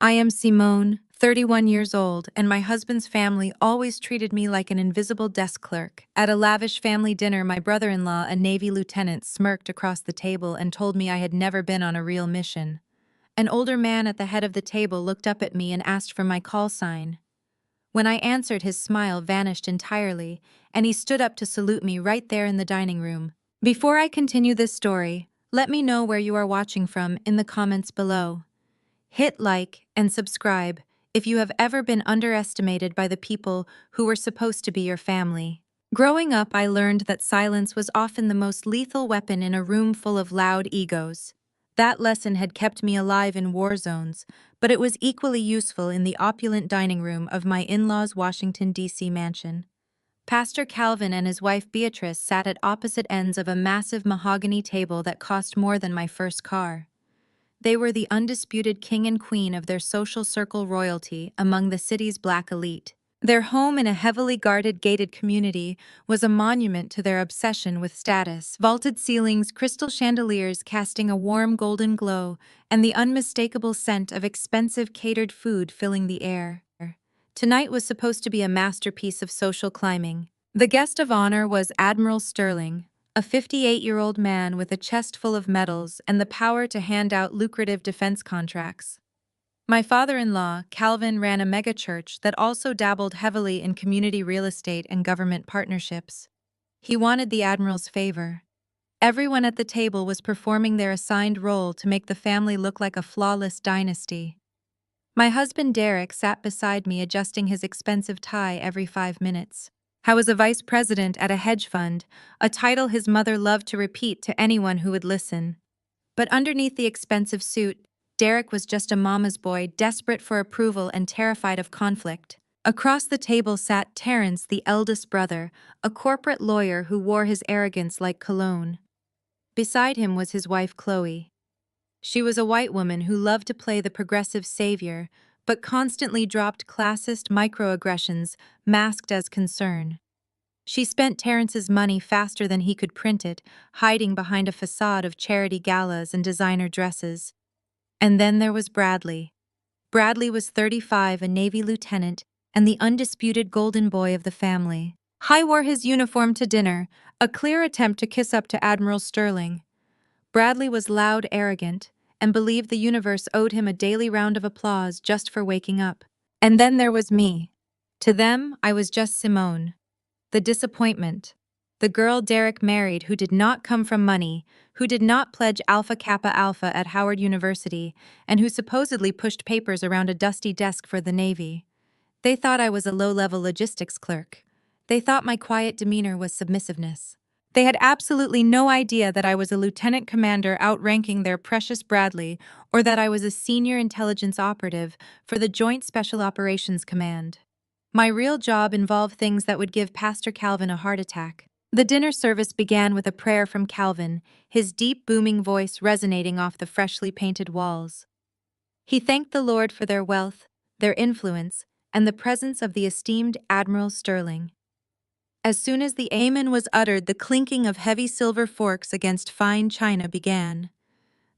I am Simone, 31 years old, and my husband's family always treated me like an invisible desk clerk. At a lavish family dinner, my brother-in-law, a Navy lieutenant, smirked across the table and told me I had never been on a real mission. An older man at the head of the table looked up at me and asked for my call sign. When I answered, his smile vanished entirely, and he stood up to salute me right there in the dining room. Before I continue this story, let me know where you are watching from in the comments below. Hit like and subscribe if you have ever been underestimated by the people who were supposed to be your family. Growing up, I learned that silence was often the most lethal weapon in a room full of loud egos. That lesson had kept me alive in war zones, but it was equally useful in the opulent dining room of my in-laws' Washington, D.C. mansion. Pastor Calvin and his wife Beatrice sat at opposite ends of a massive mahogany table that cost more than my first car. They were the undisputed king and queen of their social circle royalty among the city's black elite. Their home in a heavily guarded gated community was a monument to their obsession with status. Vaulted ceilings, crystal chandeliers casting a warm golden glow, and the unmistakable scent of expensive catered food filling the air. Tonight was supposed to be a masterpiece of social climbing. The guest of honor was Admiral Sterling, a 58-year-old man with a chest full of medals and the power to hand out lucrative defense contracts. My father-in-law, Calvin, ran a megachurch that also dabbled heavily in community real estate and government partnerships. He wanted the Admiral's favor. Everyone at the table was performing their assigned role to make the family look like a flawless dynasty. My husband Derek sat beside me adjusting his expensive tie every 5 minutes. I was a vice president at a hedge fund, a title his mother loved to repeat to anyone who would listen. But underneath the expensive suit, Derek was just a mama's boy, desperate for approval and terrified of conflict. Across the table sat Terrence, the eldest brother, a corporate lawyer who wore his arrogance like cologne. Beside him was his wife Chloe. She was a white woman who loved to play the progressive savior, but constantly dropped classist microaggressions masked as concern. She spent Terrence's money faster than he could print it, hiding behind a facade of charity galas and designer dresses. And then there was Bradley. Bradley was 35, a Navy lieutenant, and the undisputed golden boy of the family. He wore his uniform to dinner, a clear attempt to kiss up to Admiral Sterling. Bradley was loud, arrogant, and believed the universe owed him a daily round of applause just for waking up. And then there was me. To them, I was just Simone. The disappointment. The girl Derek married who did not come from money, who did not pledge Alpha Kappa Alpha at Howard University, and who supposedly pushed papers around a dusty desk for the Navy. They thought I was a low-level logistics clerk. They thought my quiet demeanor was submissiveness. They had absolutely no idea that I was a lieutenant commander outranking their precious Bradley, or that I was a senior intelligence operative for the Joint Special Operations Command. My real job involved things that would give Pastor Calvin a heart attack. The dinner service began with a prayer from Calvin, his deep, booming voice resonating off the freshly painted walls. He thanked the Lord for their wealth, their influence, and the presence of the esteemed Admiral Sterling. As soon as the amen was uttered, the clinking of heavy silver forks against fine china began.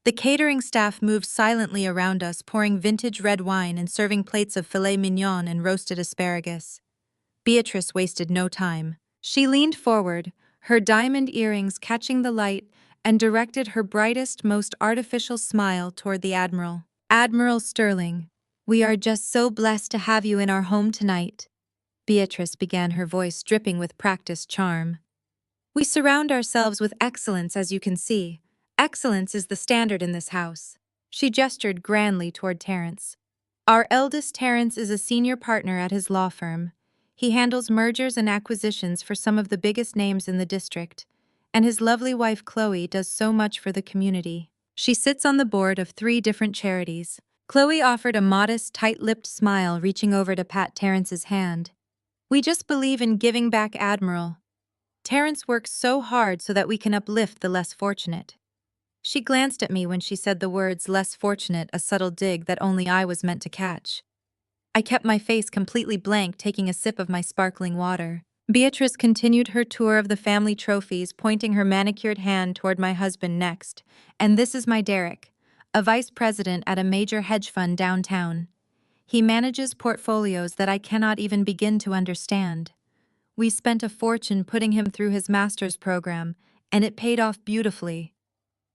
The catering staff moved silently around us, pouring vintage red wine and serving plates of filet mignon and roasted asparagus. Beatrice wasted no time. She leaned forward, her diamond earrings catching the light, and directed her brightest, most artificial smile toward the Admiral. "Admiral Sterling, we are just so blessed to have you in our home tonight." Beatrice began, her voice dripping with practiced charm. "We surround ourselves with excellence, as you can see. Excellence is the standard in this house." She gestured grandly toward Terrence. "Our eldest Terrence is a senior partner at his law firm. He handles mergers and acquisitions for some of the biggest names in the district, and his lovely wife Chloe does so much for the community. She sits on the board of 3 different charities." Chloe offered a modest, tight-lipped smile, reaching over to pat Terrence's hand. "We just believe in giving back, Admiral. Terrence works so hard so that we can uplift the less fortunate." She glanced at me when she said the words "less fortunate," a subtle dig that only I was meant to catch. I kept my face completely blank, taking a sip of my sparkling water. Beatrice continued her tour of the family trophies, pointing her manicured hand toward my husband next. "And this is my Derek, a vice president at a major hedge fund downtown. He manages portfolios that I cannot even begin to understand. We spent a fortune putting him through his master's program, and it paid off beautifully.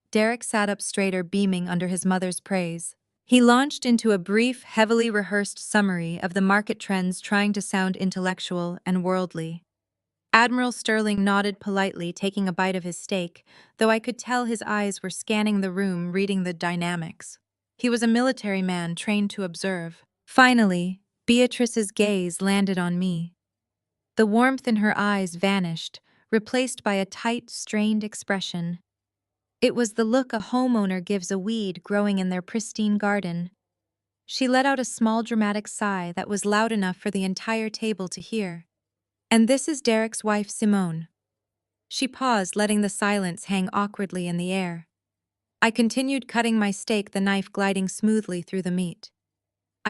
Derek sat up straighter, beaming under his mother's praise. He launched into a brief, heavily rehearsed summary of the market trends, trying to sound intellectual and worldly. Admiral Sterling nodded politely, taking a bite of his steak, though I could tell his eyes were scanning the room, reading the dynamics. He was a military man trained to observe. Finally, Beatrice's gaze landed on me. The warmth in her eyes vanished, replaced by a tight, strained expression. It was the look a homeowner gives a weed growing in their pristine garden. She let out a small dramatic sigh that was loud enough for the entire table to hear. And this is Derek's wife, Simone. She paused, letting the silence hang awkwardly in the air. I continued cutting my steak, the knife gliding smoothly through the meat.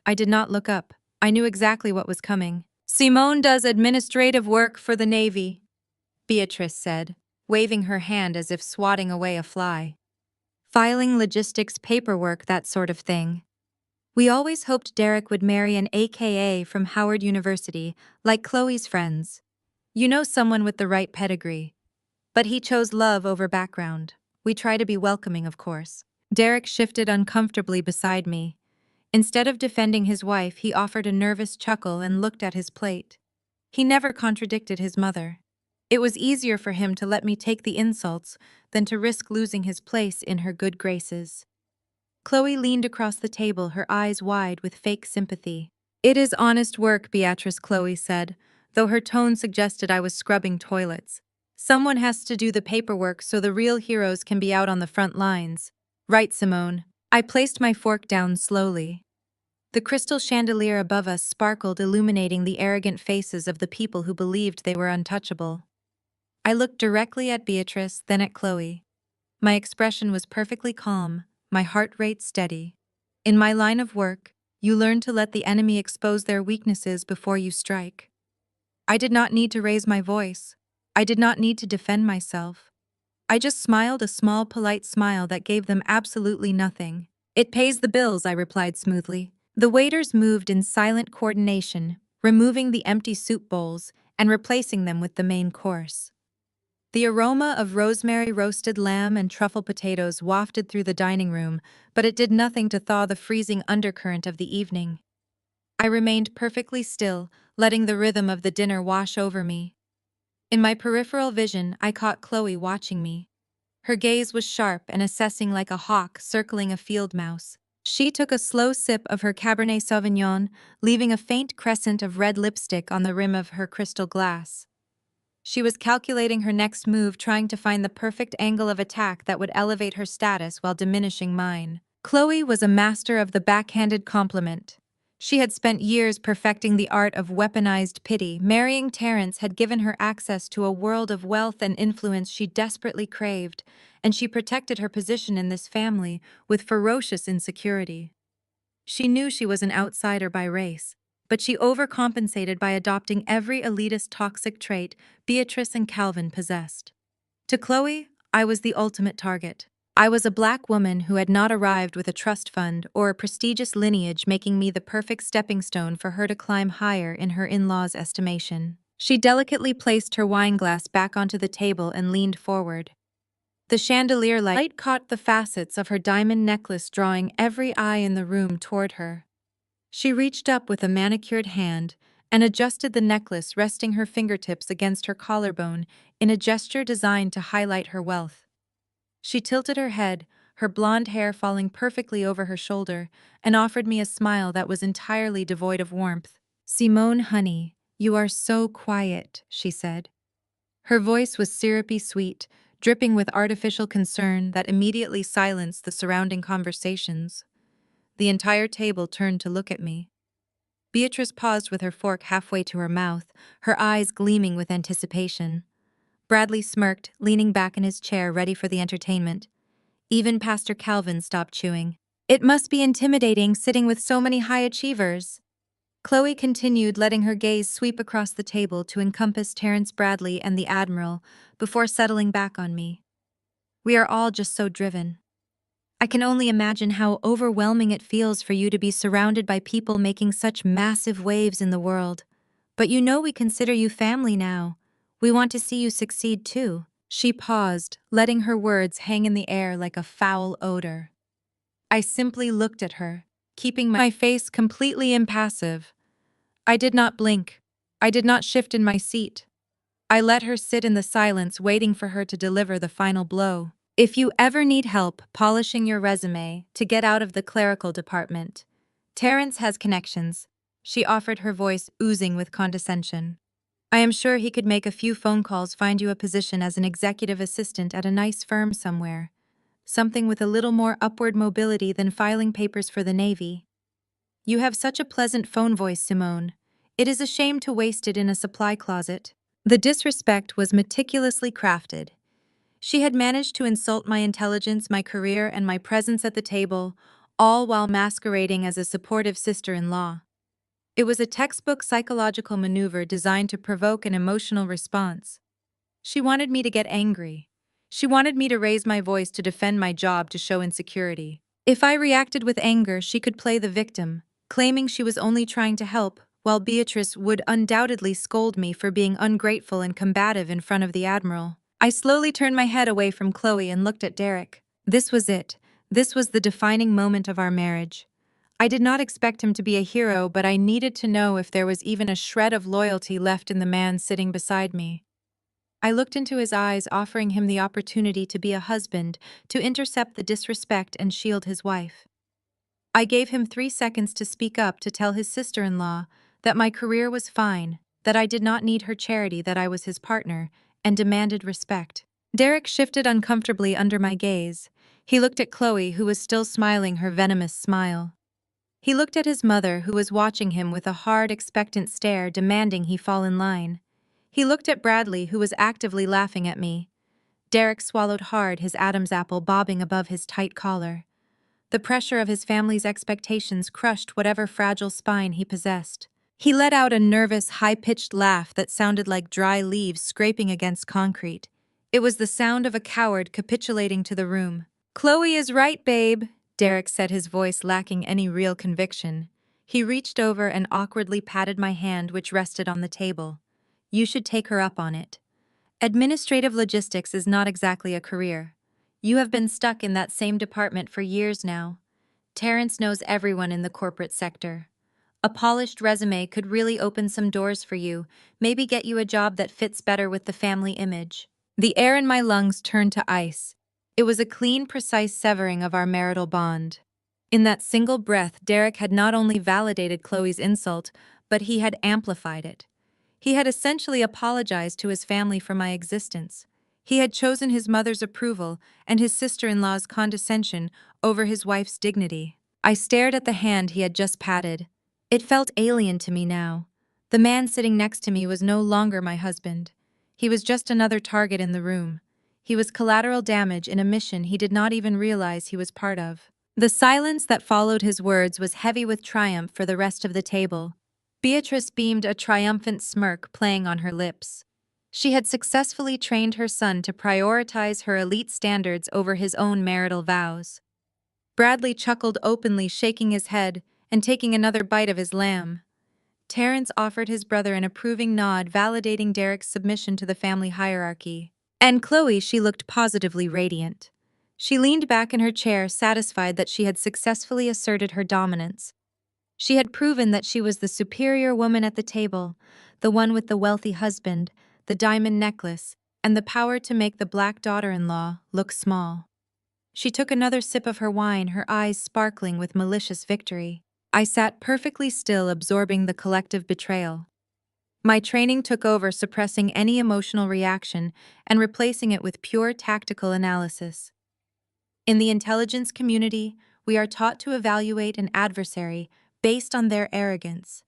I did not look up. I knew exactly what was coming. Simone does administrative work for the Navy, Beatrice said, waving her hand as if swatting away a fly. Filing logistics, paperwork, that sort of thing. We always hoped Derek would marry an AKA from Howard University, like Chloe's friends. You know, someone with the right pedigree. But he chose love over background. We try to be welcoming, of course. Derek shifted uncomfortably beside me. Instead of defending his wife, he offered a nervous chuckle and looked at his plate. He never contradicted his mother. It was easier for him to let me take the insults than to risk losing his place in her good graces. Chloe leaned across the table, her eyes wide with fake sympathy. It is honest work, Beatrice, Chloe said, though her tone suggested I was scrubbing toilets. Someone has to do the paperwork so the real heroes can be out on the front lines. Right, Simone. I placed my fork down slowly. The crystal chandelier above us sparkled, illuminating the arrogant faces of the people who believed they were untouchable. I looked directly at Beatrice, then at Chloe. My expression was perfectly calm, my heart rate steady. In my line of work, you learn to let the enemy expose their weaknesses before you strike. I did not need to raise my voice. I did not need to defend myself. I just smiled, a small, polite smile that gave them absolutely nothing. It pays the bills, I replied smoothly. The waiters moved in silent coordination, removing the empty soup bowls and replacing them with the main course. The aroma of rosemary roasted lamb and truffle potatoes wafted through the dining room, but it did nothing to thaw the freezing undercurrent of the evening. I remained perfectly still, letting the rhythm of the dinner wash over me. In my peripheral vision, I caught Chloe watching me. Her gaze was sharp and assessing, like a hawk circling a field mouse. She took a slow sip of her Cabernet Sauvignon, leaving a faint crescent of red lipstick on the rim of her crystal glass. She was calculating her next move, trying to find the perfect angle of attack that would elevate her status while diminishing mine. Chloe was a master of the backhanded compliment. She had spent years perfecting the art of weaponized pity. Marrying Terrence had given her access to a world of wealth and influence she desperately craved, and she protected her position in this family with ferocious insecurity. She knew she was an outsider by race, but she overcompensated by adopting every elitist toxic trait Beatrice and Calvin possessed. To Chloe, I was the ultimate target. I was a black woman who had not arrived with a trust fund or a prestigious lineage, making me the perfect stepping stone for her to climb higher in her in-laws' estimation. She delicately placed her wineglass back onto the table and leaned forward. The chandelier light caught the facets of her diamond necklace, drawing every eye in the room toward her. She reached up with a manicured hand and adjusted the necklace, resting her fingertips against her collarbone in a gesture designed to highlight her wealth. She tilted her head, her blonde hair falling perfectly over her shoulder, and offered me a smile that was entirely devoid of warmth. "Simone, honey, you are so quiet," she said. Her voice was syrupy sweet, dripping with artificial concern that immediately silenced the surrounding conversations. The entire table turned to look at me. Beatrice paused with her fork halfway to her mouth, her eyes gleaming with anticipation. Bradley smirked, leaning back in his chair, ready for the entertainment. Even Pastor Calvin stopped chewing. "It must be intimidating sitting with so many high achievers." Chloe continued, letting her gaze sweep across the table to encompass Terrence Bradley and the Admiral before settling back on me. "We are all just so driven." I can only imagine how overwhelming it feels for you to be surrounded by people making such massive waves in the world. But you know we consider you family now. We want to see you succeed too." She paused, letting her words hang in the air like a foul odor. I simply looked at her, keeping my face completely impassive. I did not blink. I did not shift in my seat. I let her sit in the silence, waiting for her to deliver the final blow. "If you ever need help polishing your resume to get out of the clerical department, Terrence has connections," she offered, her voice oozing with condescension. "I am sure he could make a few phone calls, find you a position as an executive assistant at a nice firm somewhere. Something with a little more upward mobility than filing papers for the Navy. You have such a pleasant phone voice, Simone. It is a shame to waste it in a supply closet." The disrespect was meticulously crafted. She had managed to insult my intelligence, my career, and my presence at the table, all while masquerading as a supportive sister-in-law. It was a textbook psychological maneuver designed to provoke an emotional response. She wanted me to get angry. She wanted me to raise my voice to defend my job, to show insecurity. If I reacted with anger, she could play the victim, claiming she was only trying to help, while Beatrice would undoubtedly scold me for being ungrateful and combative in front of the Admiral. I slowly turned my head away from Chloe and looked at Derek. This was it. This was the defining moment of our marriage. I did not expect him to be a hero, but I needed to know if there was even a shred of loyalty left in the man sitting beside me. I looked into his eyes, offering him the opportunity to be a husband, to intercept the disrespect and shield his wife. I gave him 3 seconds to speak up, to tell his sister-in-law that my career was fine, that I did not need her charity, that I was his partner, and demanded respect. Derek shifted uncomfortably under my gaze. He looked at Chloe, who was still smiling her venomous smile. He looked at his mother, who was watching him with a hard, expectant stare, demanding he fall in line. He looked at Bradley, who was actively laughing at me. Derek swallowed hard, his Adam's apple bobbing above his tight collar. The pressure of his family's expectations crushed whatever fragile spine he possessed. He let out a nervous, high-pitched laugh that sounded like dry leaves scraping against concrete. It was the sound of a coward capitulating to the room. "Chloe is right, babe," Derek said, his voice lacking any real conviction. He reached over and awkwardly patted my hand, which rested on the table. "You should take her up on it. Administrative logistics is not exactly a career. You have been stuck in that same department for years now. Terrence knows everyone in the corporate sector. A polished resume could really open some doors for you, maybe get you a job that fits better with the family image." The air in my lungs turned to ice. It was a clean, precise severing of our marital bond. In that single breath, Derek had not only validated Chloe's insult, but he had amplified it. He had essentially apologized to his family for my existence. He had chosen his mother's approval and his sister-in-law's condescension over his wife's dignity. I stared at the hand he had just patted. It felt alien to me now. The man sitting next to me was no longer my husband. He was just another target in the room. He was collateral damage in a mission he did not even realize he was part of. The silence that followed his words was heavy with triumph for the rest of the table. Beatrice beamed, a triumphant smirk playing on her lips. She had successfully trained her son to prioritize her elite standards over his own marital vows. Bradley chuckled openly, shaking his head and taking another bite of his lamb. Terrence offered his brother an approving nod, validating Derek's submission to the family hierarchy. And Chloe, she looked positively radiant. She leaned back in her chair, satisfied that she had successfully asserted her dominance. She had proven that she was the superior woman at the table, the one with the wealthy husband, the diamond necklace, and the power to make the black daughter-in-law look small. She took another sip of her wine, her eyes sparkling with malicious victory. I sat perfectly still, absorbing the collective betrayal. My training took over, suppressing any emotional reaction and replacing it with pure tactical analysis. In the intelligence community, we are taught to evaluate an adversary based on their arrogance.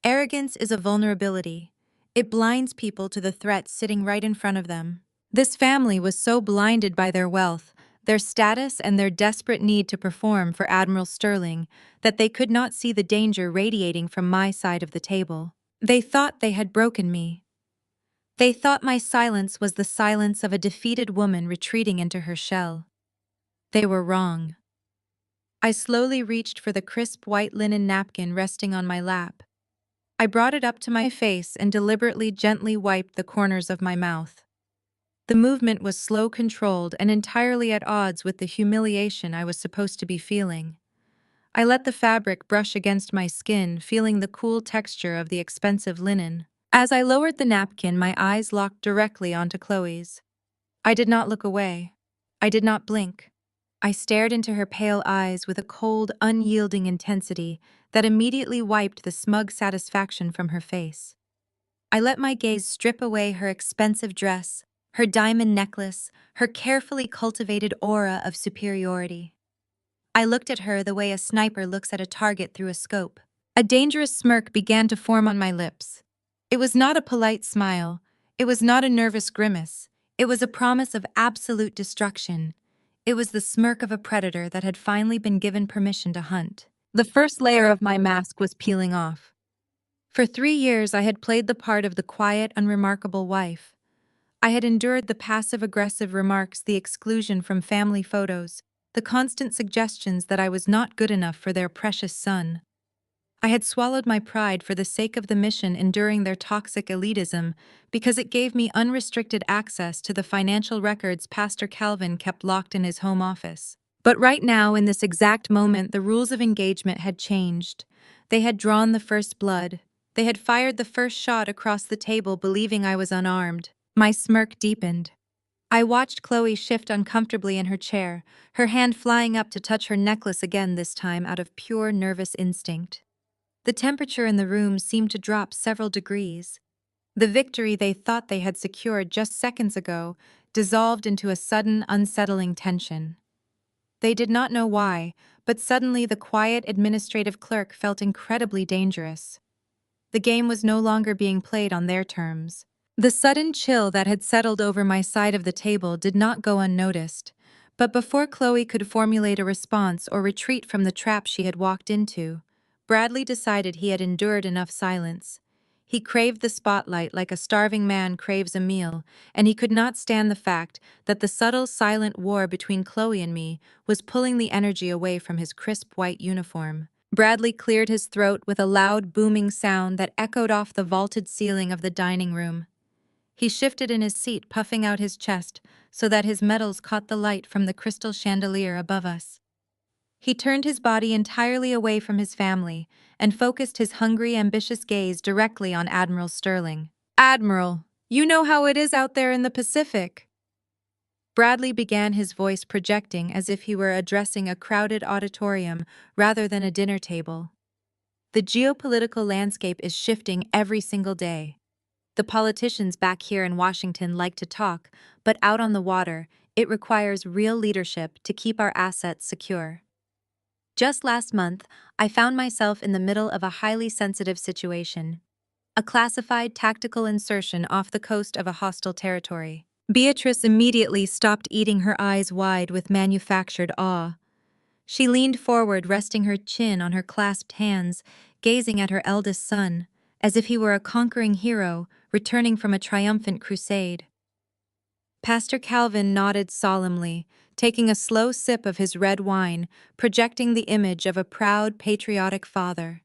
Arrogance is a vulnerability. It blinds people to the threat sitting right in front of them. This family was so blinded by their wealth, their status, and their desperate need to perform for Admiral Sterling that they could not see the danger radiating from my side of the table. They thought they had broken me. They thought my silence was the silence of a defeated woman retreating into her shell. They were wrong. I slowly reached for the crisp white linen napkin resting on my lap. I brought it up to my face and deliberately gently wiped the corners of my mouth. The movement was slow, controlled, and entirely at odds with the humiliation I was supposed to be feeling. I let the fabric brush against my skin, feeling the cool texture of the expensive linen. As I lowered the napkin, my eyes locked directly onto Chloe's. I did not look away. I did not blink. I stared into her pale eyes with a cold, unyielding intensity that immediately wiped the smug satisfaction from her face. I let my gaze strip away her expensive dress, her diamond necklace, her carefully cultivated aura of superiority. I looked at her the way a sniper looks at a target through a scope. A dangerous smirk began to form on my lips. It was not a polite smile. It was not a nervous grimace. It was a promise of absolute destruction. It was the smirk of a predator that had finally been given permission to hunt. The first layer of my mask was peeling off. For 3 years, I had played the part of the quiet, unremarkable wife. I had endured the passive-aggressive remarks, the exclusion from family photos, the constant suggestions that I was not good enough for their precious son. I had swallowed my pride for the sake of the mission, enduring their toxic elitism, because it gave me unrestricted access to the financial records Pastor Calvin kept locked in his home office. But right now, in this exact moment, the rules of engagement had changed. They had drawn the first blood. They had fired the first shot across the table, believing I was unarmed. My smirk deepened. I watched Chloe shift uncomfortably in her chair, her hand flying up to touch her necklace again, this time out of pure nervous instinct. The temperature in the room seemed to drop several degrees. The victory they thought they had secured just seconds ago dissolved into a sudden, unsettling tension. They did not know why, but suddenly the quiet administrative clerk felt incredibly dangerous. The game was no longer being played on their terms. The sudden chill that had settled over my side of the table did not go unnoticed, but before Chloe could formulate a response or retreat from the trap she had walked into, Bradley decided he had endured enough silence. He craved the spotlight like a starving man craves a meal, and he could not stand the fact that the subtle, silent war between Chloe and me was pulling the energy away from his crisp white uniform. Bradley cleared his throat with a loud, booming sound that echoed off the vaulted ceiling of the dining room. He shifted in his seat, puffing out his chest so that his metals caught the light from the crystal chandelier above us. He turned his body entirely away from his family and focused his hungry, ambitious gaze directly on Admiral Sterling. "Admiral, you know how it is out there in the Pacific." Bradley began, his voice projecting as if he were addressing a crowded auditorium rather than a dinner table. "The geopolitical landscape is shifting every single day. The politicians back here in Washington like to talk, but out on the water, it requires real leadership to keep our assets secure. Just last month, I found myself in the middle of a highly sensitive situation. A classified tactical insertion off the coast of a hostile territory." Beatrice immediately stopped eating, her eyes wide with manufactured awe. She leaned forward, resting her chin on her clasped hands, gazing at her eldest son, as if he were a conquering hero returning from a triumphant crusade. Pastor Calvin nodded solemnly, taking a slow sip of his red wine, projecting the image of a proud, patriotic father.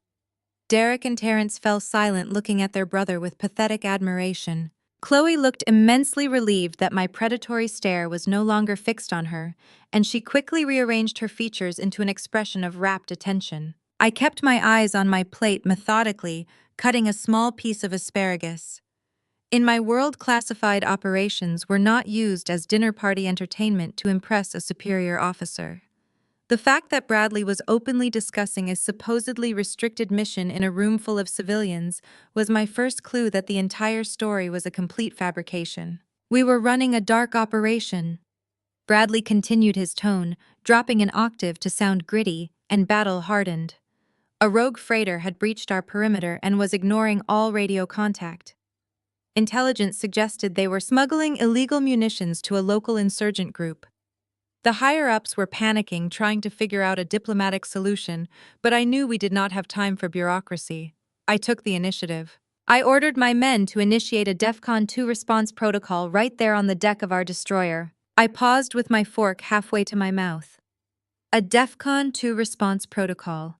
Derek and Terence fell silent, looking at their brother with pathetic admiration. Chloe looked immensely relieved that my predatory stare was no longer fixed on her, and she quickly rearranged her features into an expression of rapt attention. I kept my eyes on my plate, methodically cutting a small piece of asparagus. In my world, classified operations were not used as dinner party entertainment to impress a superior officer. The fact that Bradley was openly discussing a supposedly restricted mission in a room full of civilians was my first clue that the entire story was a complete fabrication. "We were running a dark operation." Bradley continued, his tone dropping an octave to sound gritty and battle-hardened. "A rogue freighter had breached our perimeter and was ignoring all radio contact. Intelligence suggested they were smuggling illegal munitions to a local insurgent group. The higher-ups were panicking, trying to figure out a diplomatic solution, but I knew we did not have time for bureaucracy. I took the initiative. I ordered my men to initiate a DEFCON 2 response protocol right there on the deck of our destroyer." I paused with my fork halfway to my mouth. A DEFCON 2 response protocol.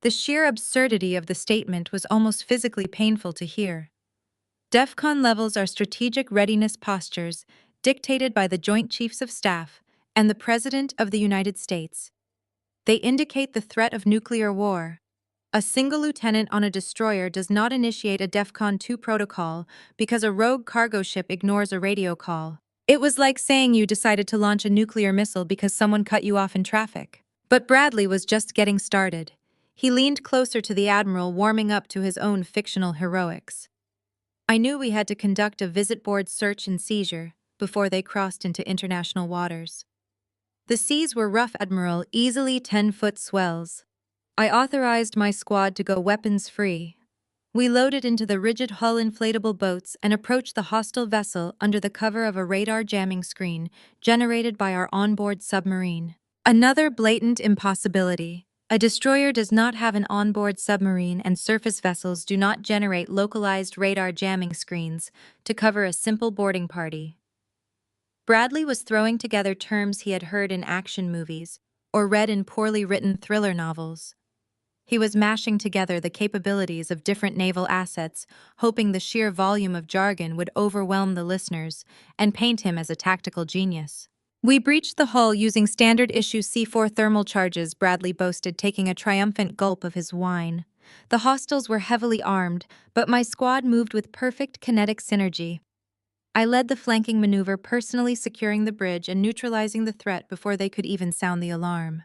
The sheer absurdity of the statement was almost physically painful to hear. DEFCON levels are strategic readiness postures dictated by the Joint Chiefs of Staff and the President of the United States. They indicate the threat of nuclear war. A single lieutenant on a destroyer does not initiate a DEFCON 2 protocol because a rogue cargo ship ignores a radio call. It was like saying you decided to launch a nuclear missile because someone cut you off in traffic. But Bradley was just getting started. He leaned closer to the Admiral, warming up to his own fictional heroics. I knew we had to conduct a visit board search and seizure before they crossed into international waters. The seas were rough, Admiral, easily 10-foot swells. I authorized my squad to go weapons-free. We loaded into the rigid-hull inflatable boats and approached the hostile vessel under the cover of a radar jamming screen generated by our onboard submarine. Another blatant impossibility. A destroyer does not have an onboard submarine, and surface vessels do not generate localized radar jamming screens to cover a simple boarding party. Bradley was throwing together terms he had heard in action movies or read in poorly written thriller novels. He was mashing together the capabilities of different naval assets, hoping the sheer volume of jargon would overwhelm the listeners and paint him as a tactical genius. We breached the hull using standard-issue C4 thermal charges, Bradley boasted, taking a triumphant gulp of his wine. The hostiles were heavily armed, but my squad moved with perfect kinetic synergy. I led the flanking maneuver, personally securing the bridge and neutralizing the threat before they could even sound the alarm.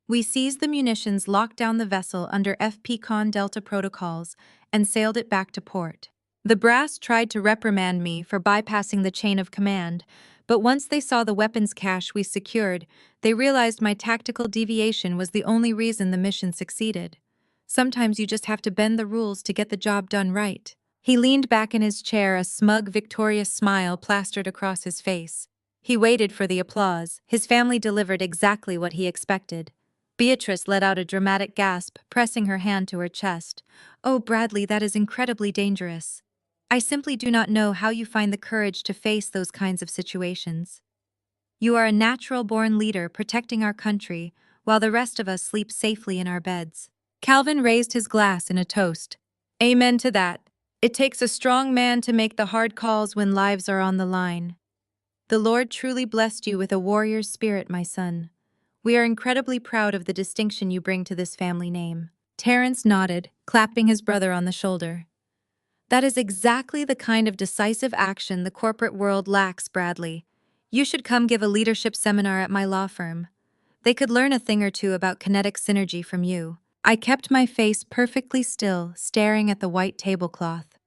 We seized the munitions, locked down the vessel under FPCON Delta protocols, and sailed it back to port. The brass tried to reprimand me for bypassing the chain of command, but once they saw the weapons cache we secured, they realized my tactical deviation was the only reason the mission succeeded. Sometimes you just have to bend the rules to get the job done right. He leaned back in his chair, a smug, victorious smile plastered across his face. He waited for the applause. His family delivered exactly what he expected. Beatrice let out a dramatic gasp, pressing her hand to her chest. "Oh, Bradley, that is incredibly dangerous. I simply do not know how you find the courage to face those kinds of situations. You are a natural-born leader protecting our country, while the rest of us sleep safely in our beds." Calvin raised his glass in a toast. "Amen to that. It takes a strong man to make the hard calls when lives are on the line. The Lord truly blessed you with a warrior's spirit, my son. We are incredibly proud of the distinction you bring to this family name." Terence nodded, clapping his brother on the shoulder. "That is exactly the kind of decisive action the corporate world lacks, Bradley. You should come give a leadership seminar at my law firm. They could learn a thing or two about kinetic synergy from you." I kept my face perfectly still, staring at the white tablecloth.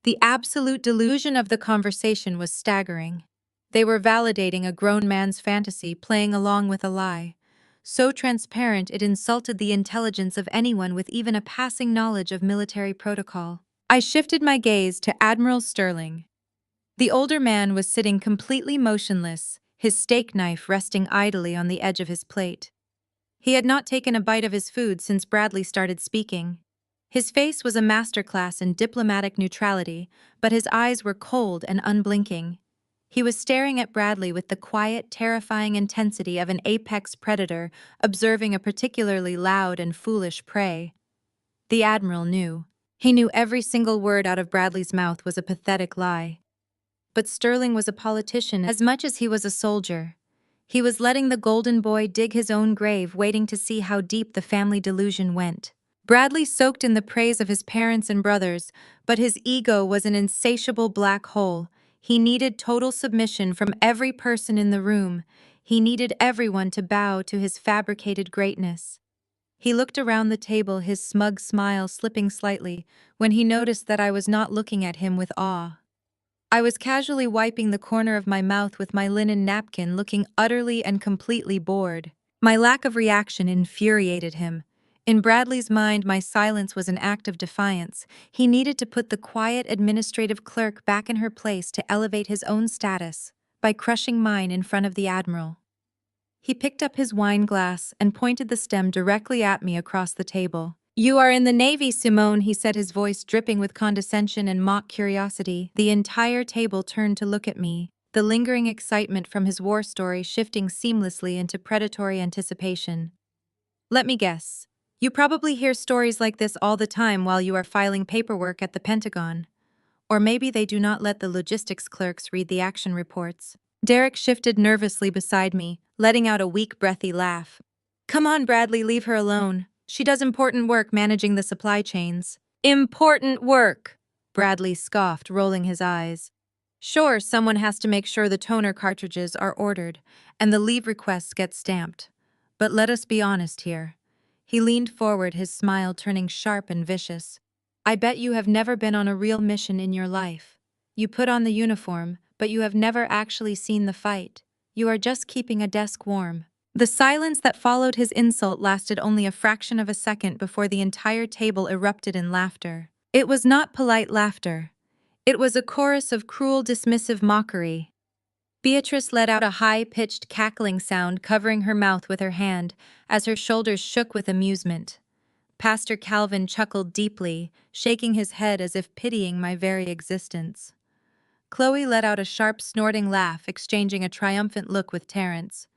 The absolute delusion of the conversation was staggering. They were validating a grown man's fantasy, playing along with a lie. So transparent it insulted the intelligence of anyone with even a passing knowledge of military protocol. I shifted my gaze to Admiral Sterling. The older man was sitting completely motionless, his steak knife resting idly on the edge of his plate. He had not taken a bite of his food since Bradley started speaking. His face was a masterclass in diplomatic neutrality, but his eyes were cold and unblinking. He was staring at Bradley with the quiet, terrifying intensity of an apex predator observing a particularly loud and foolish prey. The Admiral knew. He knew every single word out of Bradley's mouth was a pathetic lie. But Sterling was a politician as much as he was a soldier. He was letting the golden boy dig his own grave, waiting to see how deep the family delusion went. Bradley soaked in the praise of his parents and brothers, but his ego was an insatiable black hole. He needed total submission from every person in the room. He needed everyone to bow to his fabricated greatness. He looked around the table, his smug smile slipping slightly, when he noticed that I was not looking at him with awe. I was casually wiping the corner of my mouth with my linen napkin, looking utterly and completely bored. My lack of reaction infuriated him. In Bradley's mind, my silence was an act of defiance. He needed to put the quiet administrative clerk back in her place to elevate his own status by crushing mine in front of the Admiral. He picked up his wine glass and pointed the stem directly at me across the table. "You are in the Navy, Simone," he said, his voice dripping with condescension and mock curiosity. The entire table turned to look at me. the lingering excitement from his war story shifting seamlessly into predatory anticipation. Let me guess. You probably hear stories like this all the time while you are filing paperwork at the Pentagon. Or maybe they do not let the logistics clerks read the action reports. Derek shifted nervously beside me, letting out a weak, breathy laugh. Come on, Bradley, leave her alone. She does important work managing the supply chains. Important work! Bradley scoffed, rolling his eyes. Sure, someone has to make sure the toner cartridges are ordered and the leave requests get stamped. But let us be honest here. He leaned forward, his smile turning sharp and vicious. I bet you have never been on a real mission in your life. You put on the uniform, but you have never actually seen the fight. You are just keeping a desk warm. The silence that followed his insult lasted only a fraction of a second before the entire table erupted in laughter. It was not polite laughter. It was a chorus of cruel, dismissive mockery. Beatrice let out a high-pitched cackling sound, covering her mouth with her hand, as her shoulders shook with amusement. Pastor Calvin chuckled deeply, shaking his head as if pitying my very existence. Chloe let out a sharp, snorting laugh, exchanging a triumphant look with Terrence.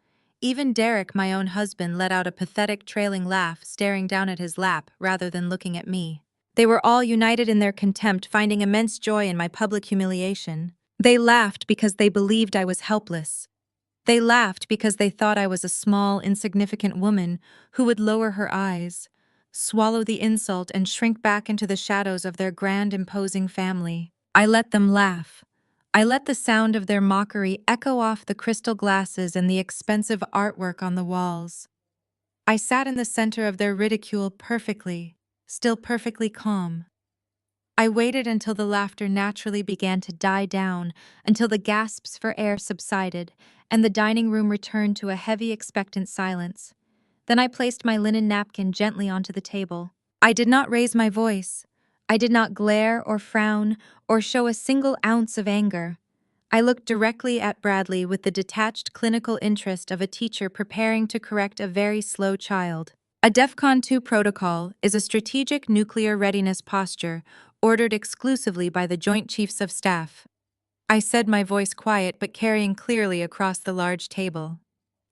Even Derek, my own husband, let out a pathetic, trailing laugh, staring down at his lap rather than looking at me. They were all united in their contempt, finding immense joy in my public humiliation. They laughed because they believed I was helpless. They laughed because they thought I was a small, insignificant woman who would lower her eyes, swallow the insult, and shrink back into the shadows of their grand, imposing family. I let them laugh. I let the sound of their mockery echo off the crystal glasses and the expensive artwork on the walls. I sat in the center of their ridicule still perfectly calm. I waited until the laughter naturally began to die down, until the gasps for air subsided, and the dining room returned to a heavy, expectant silence. Then I placed my linen napkin gently onto the table. I did not raise my voice. I did not glare or frown or show a single ounce of anger. I looked directly at Bradley with the detached clinical interest of a teacher preparing to correct a very slow child. A DEFCON 2 protocol is a strategic nuclear readiness posture ordered exclusively by the Joint Chiefs of Staff. I said, my voice quiet but carrying clearly across the large table.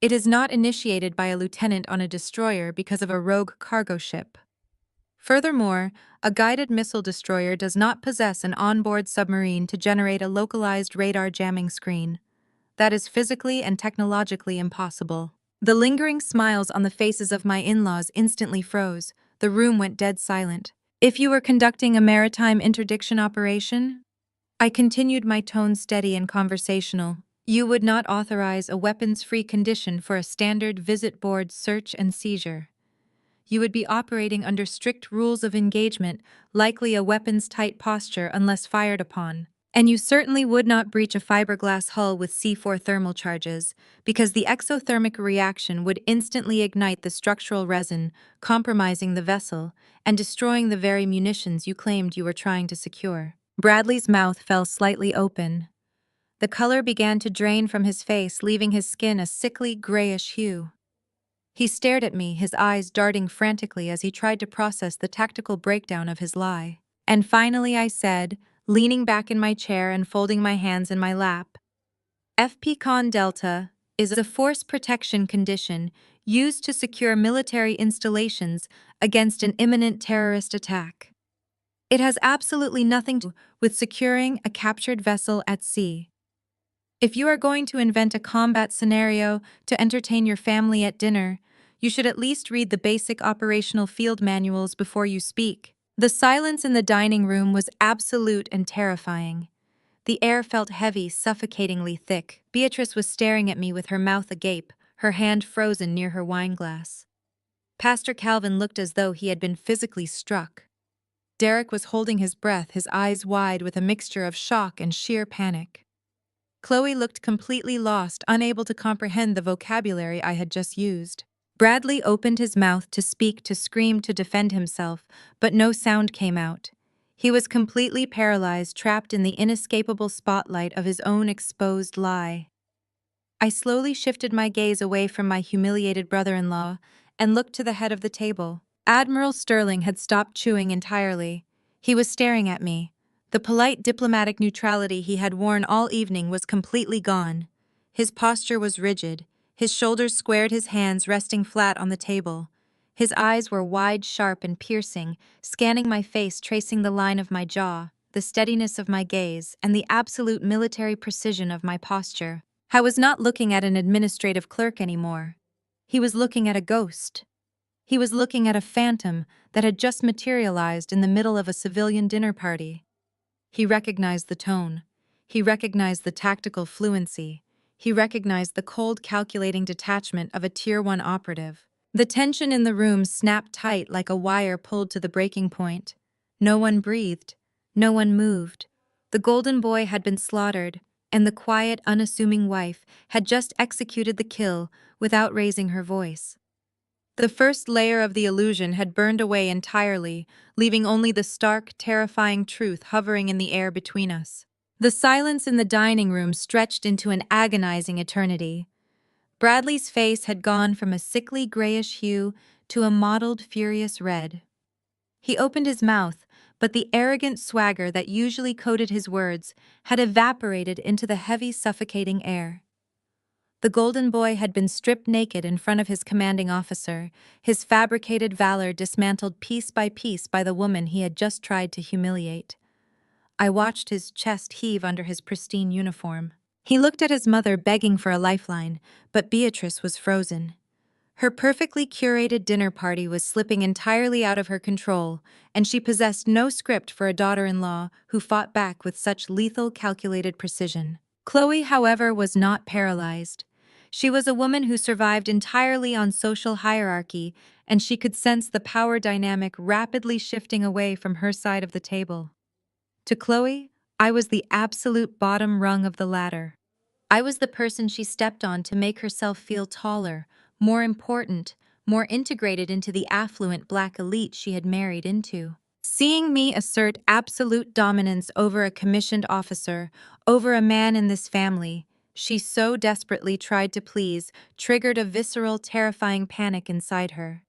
It is not initiated by a lieutenant on a destroyer because of a rogue cargo ship. Furthermore, a guided missile destroyer does not possess an onboard submarine to generate a localized radar jamming screen. That is physically and technologically impossible. The lingering smiles on the faces of my in-laws instantly froze. The room went dead silent. If you were conducting a maritime interdiction operation, I continued, my tone steady and conversational. You would not authorize a weapons-free condition for a standard visit board search and seizure. You would be operating under strict rules of engagement, likely a weapons-tight posture unless fired upon. And you certainly would not breach a fiberglass hull with C4 thermal charges, because the exothermic reaction would instantly ignite the structural resin, compromising the vessel and destroying the very munitions you claimed you were trying to secure. Bradley's mouth fell slightly open. The color began to drain from his face, leaving his skin a sickly, grayish hue. He stared at me, his eyes darting frantically as he tried to process the tactical breakdown of his lie. And finally I said, leaning back in my chair and folding my hands in my lap, FP-Con Delta is a force protection condition used to secure military installations against an imminent terrorist attack. It has absolutely nothing to do with securing a captured vessel at sea. If you are going to invent a combat scenario to entertain your family at dinner, you should at least read the basic operational field manuals before you speak. The silence in the dining room was absolute and terrifying. The air felt heavy, suffocatingly thick. Beatrice was staring at me with her mouth agape, her hand frozen near her wineglass. Pastor Calvin looked as though he had been physically struck. Derek was holding his breath, his eyes wide with a mixture of shock and sheer panic. Chloe looked completely lost, unable to comprehend the vocabulary I had just used. Bradley opened his mouth to speak, to scream, to defend himself, but no sound came out. He was completely paralyzed, trapped in the inescapable spotlight of his own exposed lie. I slowly shifted my gaze away from my humiliated brother-in-law and looked to the head of the table. Admiral Sterling had stopped chewing entirely. He was staring at me, The polite diplomatic neutrality he had worn all evening was completely gone. His posture was rigid, his shoulders squared, his hands resting flat on the table. His eyes were wide, sharp, and piercing, scanning my face, tracing the line of my jaw, the steadiness of my gaze, and the absolute military precision of my posture. I was not looking at an administrative clerk anymore. He was looking at a ghost. He was looking at a phantom that had just materialized in the middle of a civilian dinner party. He recognized the tone. He recognized the tactical fluency. He recognized the cold, calculating detachment of a Tier 1 operative. The tension in the room snapped tight like a wire pulled to the breaking point. No one breathed. No one moved. The golden boy had been slaughtered, and the quiet, unassuming wife had just executed the kill without raising her voice. The first layer of the illusion had burned away entirely, leaving only the stark, terrifying truth hovering in the air between us. The silence in the dining room stretched into an agonizing eternity. Bradley's face had gone from a sickly grayish hue to a mottled, furious red. He opened his mouth, but the arrogant swagger that usually coated his words had evaporated into the heavy, suffocating air. The golden boy had been stripped naked in front of his commanding officer, his fabricated valor dismantled piece by the woman he had just tried to humiliate. I watched his chest heave under his pristine uniform. He looked at his mother begging for a lifeline, but Beatrice was frozen. Her perfectly curated dinner party was slipping entirely out of her control, and she possessed no script for a daughter-in-law who fought back with such lethal, calculated precision. Chloe, however, was not paralyzed. She was a woman who survived entirely on social hierarchy, and she could sense the power dynamic rapidly shifting away from her side of the table. To Chloe, I was the absolute bottom rung of the ladder. I was the person she stepped on to make herself feel taller, more important, more integrated into the affluent black elite she had married into. Seeing me assert absolute dominance over a commissioned officer, over a man in this family she so desperately tried to please, triggered a visceral, terrifying panic inside her.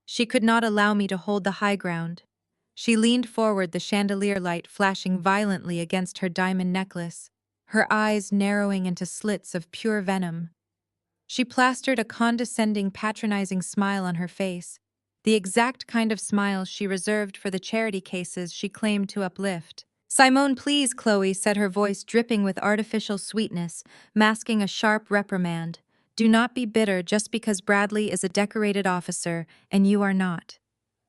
She could not allow me to hold the high ground. She leaned forward, the chandelier light flashing violently against her diamond necklace, her eyes narrowing into slits of pure venom. She plastered a condescending, patronizing smile on her face, the exact kind of smile she reserved for the charity cases she claimed to uplift. "Simone, please," Chloe said, her voice dripping with artificial sweetness, masking a sharp reprimand. "Do not be bitter just because Bradley is a decorated officer and you are not.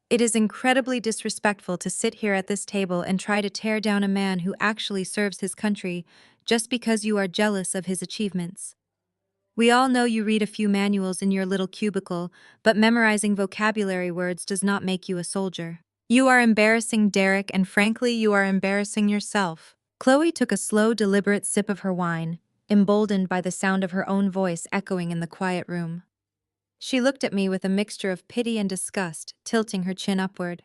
It is incredibly disrespectful to sit here at this table and try to tear down a man who actually serves his country just because you are jealous of his achievements. We all know you read a few manuals in your little cubicle, but memorizing vocabulary words does not make you a soldier. You are embarrassing Derek, and frankly, you are embarrassing yourself." Chloe took a slow, deliberate sip of her wine, emboldened by the sound of her own voice echoing in the quiet room. She looked at me with a mixture of pity and disgust, tilting her chin upward.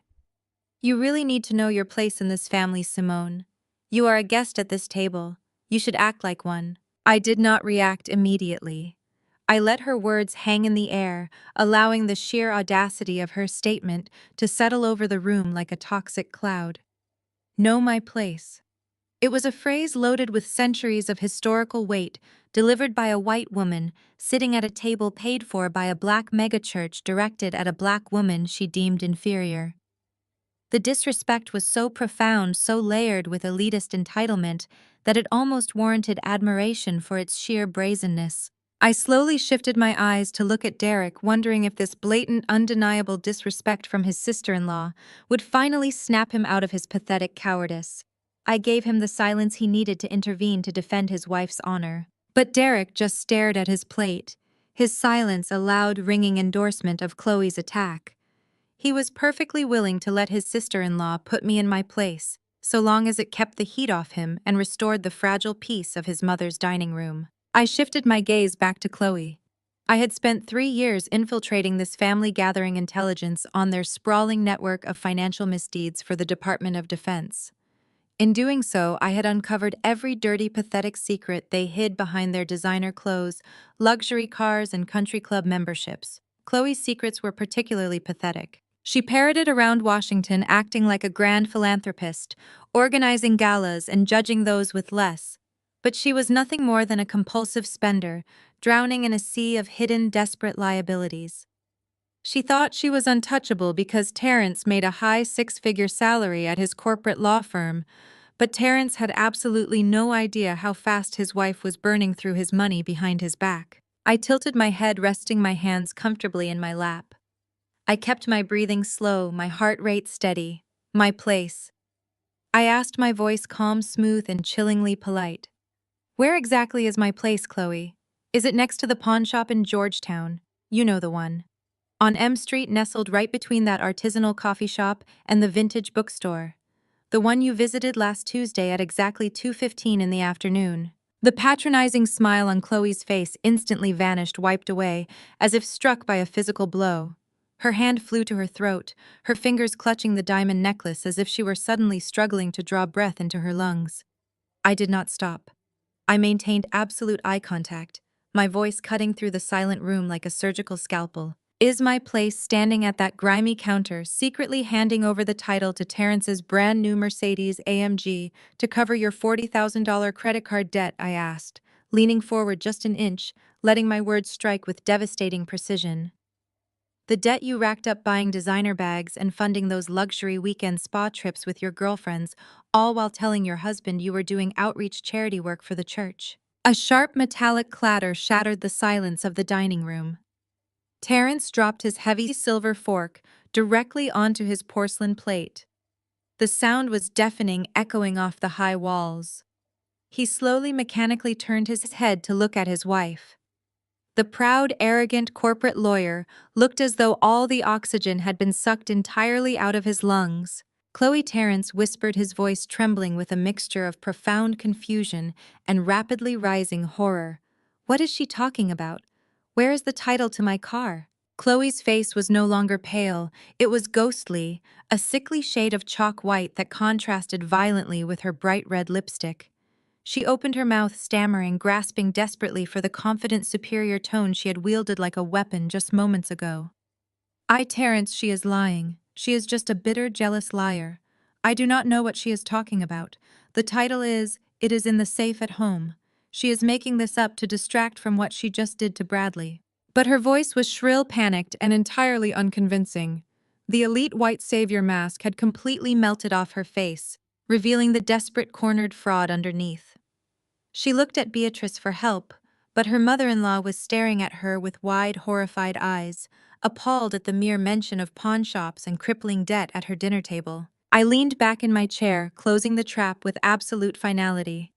"You really need to know your place in this family, Simone. You are a guest at this table. You should act like one." I did not react immediately. I let her words hang in the air, allowing the sheer audacity of her statement to settle over the room like a toxic cloud. Know my place. It was a phrase loaded with centuries of historical weight, delivered by a white woman, sitting at a table paid for by a black megachurch directed at a black woman she deemed inferior. The disrespect was so profound, so layered with elitist entitlement, that it almost warranted admiration for its sheer brazenness. I slowly shifted my eyes to look at Derek, wondering if this blatant, undeniable disrespect from his sister-in-law would finally snap him out of his pathetic cowardice. I gave him the silence he needed to intervene to defend his wife's honor. But Derek just stared at his plate, his silence a loud, ringing endorsement of Chloe's attack. He was perfectly willing to let his sister-in-law put me in my place, so long as it kept the heat off him and restored the fragile peace of his mother's dining room. I shifted my gaze back to Chloe. I had spent 3 years infiltrating this family, gathering intelligence on their sprawling network of financial misdeeds for the Department of Defense. In doing so, I had uncovered every dirty, pathetic secret they hid behind their designer clothes, luxury cars, and country club memberships. Chloe's secrets were particularly pathetic. She parroted around Washington, acting like a grand philanthropist, organizing galas and judging those with less. But she was nothing more than a compulsive spender, drowning in a sea of hidden, desperate liabilities. She thought she was untouchable because Terrence made a high six-figure salary at his corporate law firm, but Terrence had absolutely no idea how fast his wife was burning through his money behind his back. I tilted my head, resting my hands comfortably in my lap. I kept my breathing slow, my heart rate steady. My place. I asked, my voice calm, smooth, and chillingly polite. Where exactly is my place, Chloe? Is it next to the pawn shop in Georgetown? You know the one. On M Street, nestled right between that artisanal coffee shop and the vintage bookstore. The one you visited last Tuesday at exactly 2:15 in the afternoon. The patronizing smile on Chloe's face instantly vanished, wiped away, as if struck by a physical blow. Her hand flew to her throat, her fingers clutching the diamond necklace as if she were suddenly struggling to draw breath into her lungs. I did not stop. I maintained absolute eye contact, my voice cutting through the silent room like a surgical scalpel. Is my place standing at that grimy counter, secretly handing over the title to Terrence's brand new Mercedes AMG to cover your $40,000 credit card debt? I asked, leaning forward just an inch, letting my words strike with devastating precision. The debt you racked up buying designer bags and funding those luxury weekend spa trips with your girlfriends, all while telling your husband you were doing outreach charity work for the church. A sharp metallic clatter shattered the silence of the dining room. Terrence dropped his heavy silver fork directly onto his porcelain plate. The sound was deafening, echoing off the high walls. He slowly, mechanically turned his head to look at his wife. The proud, arrogant corporate lawyer looked as though all the oxygen had been sucked entirely out of his lungs. Chloe, Terrence whispered, his voice trembling with a mixture of profound confusion and rapidly rising horror. What is she talking about? Where is the title to my car? Chloe's face was no longer pale, it was ghostly, a sickly shade of chalk white that contrasted violently with her bright red lipstick. She opened her mouth, stammering, grasping desperately for the confident, superior tone she had wielded like a weapon just moments ago. Terrence, she is lying. She is just a bitter, jealous liar. I do not know what she is talking about. The title is, it is in the safe at home. She is making this up to distract from what she just did to Bradley. But her voice was shrill, panicked, and entirely unconvincing. The elite white savior mask had completely melted off her face, revealing the desperate, cornered fraud underneath. She looked at Beatrice for help, but her mother-in-law was staring at her with wide, horrified eyes, appalled at the mere mention of pawn shops and crippling debt at her dinner table. I leaned back in my chair, closing the trap with absolute finality.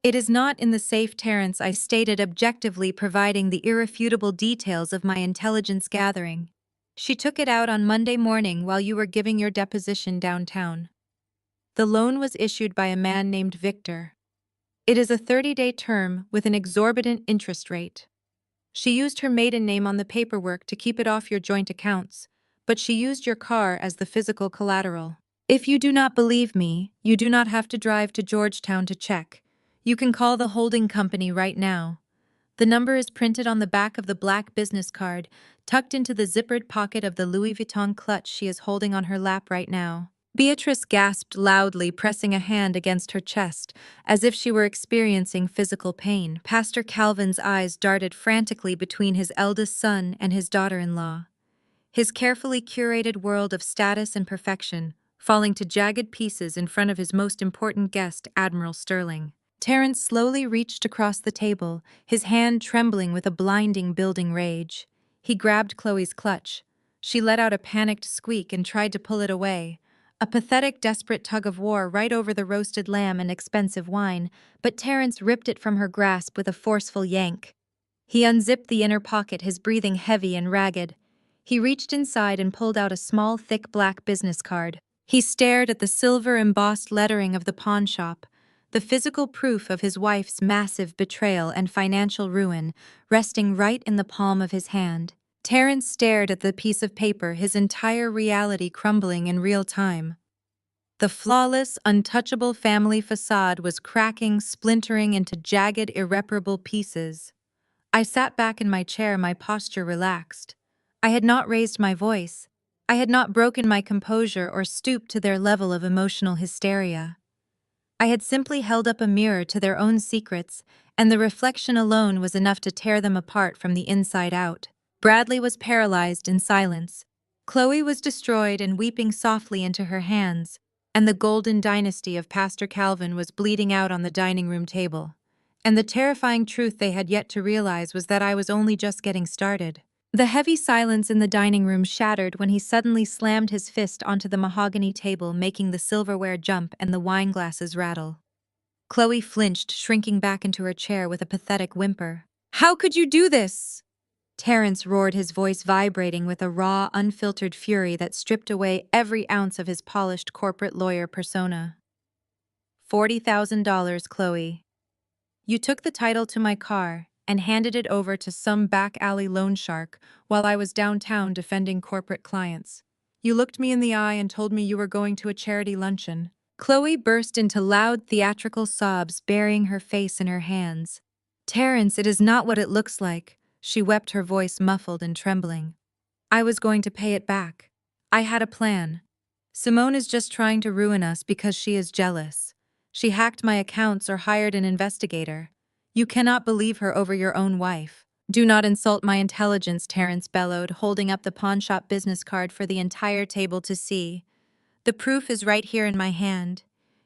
It is not in the safe, Terrence, I stated objectively, providing the irrefutable details of my intelligence gathering. She took it out on Monday morning while you were giving your deposition downtown. The loan was issued by a man named Victor. It is a 30-day term with an exorbitant interest rate. She used her maiden name on the paperwork to keep it off your joint accounts, but she used your car as the physical collateral. If you do not believe me, you do not have to drive to Georgetown to check. You can call the holding company right now. The number is printed on the back of the black business card, tucked into the zippered pocket of the Louis Vuitton clutch she is holding on her lap right now. Beatrice gasped loudly, pressing a hand against her chest, as if she were experiencing physical pain. Pastor Calvin's eyes darted frantically between his eldest son and his daughter-in-law. His carefully curated world of status and perfection, falling to jagged pieces in front of his most important guest, Admiral Sterling. Terrence slowly reached across the table, his hand trembling with a blinding, building rage. He grabbed Chloe's clutch. She let out a panicked squeak and tried to pull it away. A pathetic, desperate tug of war right over the roasted lamb and expensive wine, but Terrence ripped it from her grasp with a forceful yank. He unzipped the inner pocket, his breathing heavy and ragged. He reached inside and pulled out a small, thick black business card. He stared at the silver-embossed lettering of the pawn shop, the physical proof of his wife's massive betrayal and financial ruin, resting right in the palm of his hand. Terrence stared at the piece of paper, his entire reality crumbling in real time. The flawless, untouchable family facade was cracking, splintering into jagged, irreparable pieces. I sat back in my chair, my posture relaxed. I had not raised my voice. I had not broken my composure or stooped to their level of emotional hysteria. I had simply held up a mirror to their own secrets, and the reflection alone was enough to tear them apart from the inside out. Bradley was paralyzed in silence. Chloe was destroyed and weeping softly into her hands, and the golden dynasty of Pastor Calvin was bleeding out on the dining room table. And the terrifying truth they had yet to realize was that I was only just getting started. The heavy silence in the dining room shattered when he suddenly slammed his fist onto the mahogany table, making the silverware jump and the wine glasses rattle. Chloe flinched, shrinking back into her chair with a pathetic whimper. "How could you do this?" Terrence roared, his voice vibrating with a raw, unfiltered fury that stripped away every ounce of his polished corporate lawyer persona. $40,000, Chloe. You took the title to my car and handed it over to some back alley loan shark while I was downtown defending corporate clients. You looked me in the eye and told me you were going to a charity luncheon. Chloe burst into loud theatrical sobs, burying her face in her hands. Terrence, it is not what it looks like, she wept, her voice muffled and trembling. I was going to pay it back. I had a plan. Simone is just trying to ruin us because she is jealous. She hacked my accounts or hired an investigator. You cannot believe her over your own wife. Do not insult my intelligence, Terrence bellowed, holding up the pawnshop business card for the entire table to see. The proof is right here in my hand.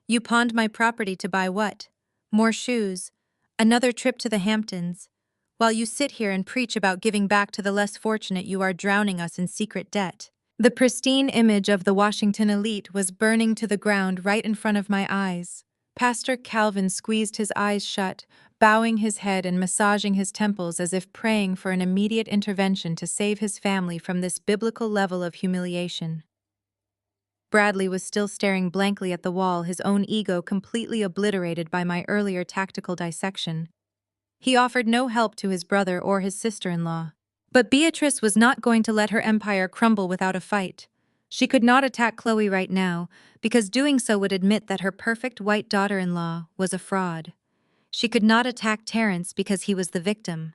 You pawned my property to buy what? More shoes. Another trip to the Hamptons. While you sit here and preach about giving back to the less fortunate, you are drowning us in secret debt. The pristine image of the Washington elite was burning to the ground right in front of my eyes. Pastor Calvin squeezed his eyes shut, bowing his head and massaging his temples as if praying for an immediate intervention to save his family from this biblical level of humiliation. Bradley was still staring blankly at the wall, his own ego completely obliterated by my earlier tactical dissection. He offered no help to his brother or his sister-in-law. But Beatrice was not going to let her empire crumble without a fight. She could not attack Chloe right now, because doing so would admit that her perfect white daughter-in-law was a fraud. She could not attack Terrence because he was the victim.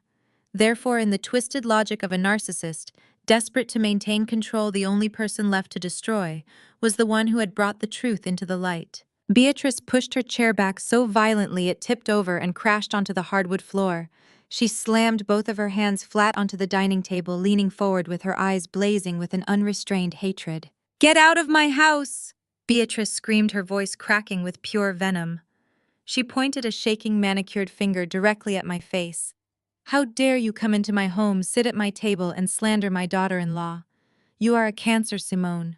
Therefore, in the twisted logic of a narcissist, desperate to maintain control, the only person left to destroy was the one who had brought the truth into the light. Beatrice pushed her chair back so violently it tipped over and crashed onto the hardwood floor. She slammed both of her hands flat onto the dining table, leaning forward with her eyes blazing with an unrestrained hatred. "Get out of my house!" Beatrice screamed, her voice cracking with pure venom. She pointed a shaking manicured finger directly at my face. "How dare you come into my home, sit at my table, and slander my daughter-in-law? You are a cancer, Simone.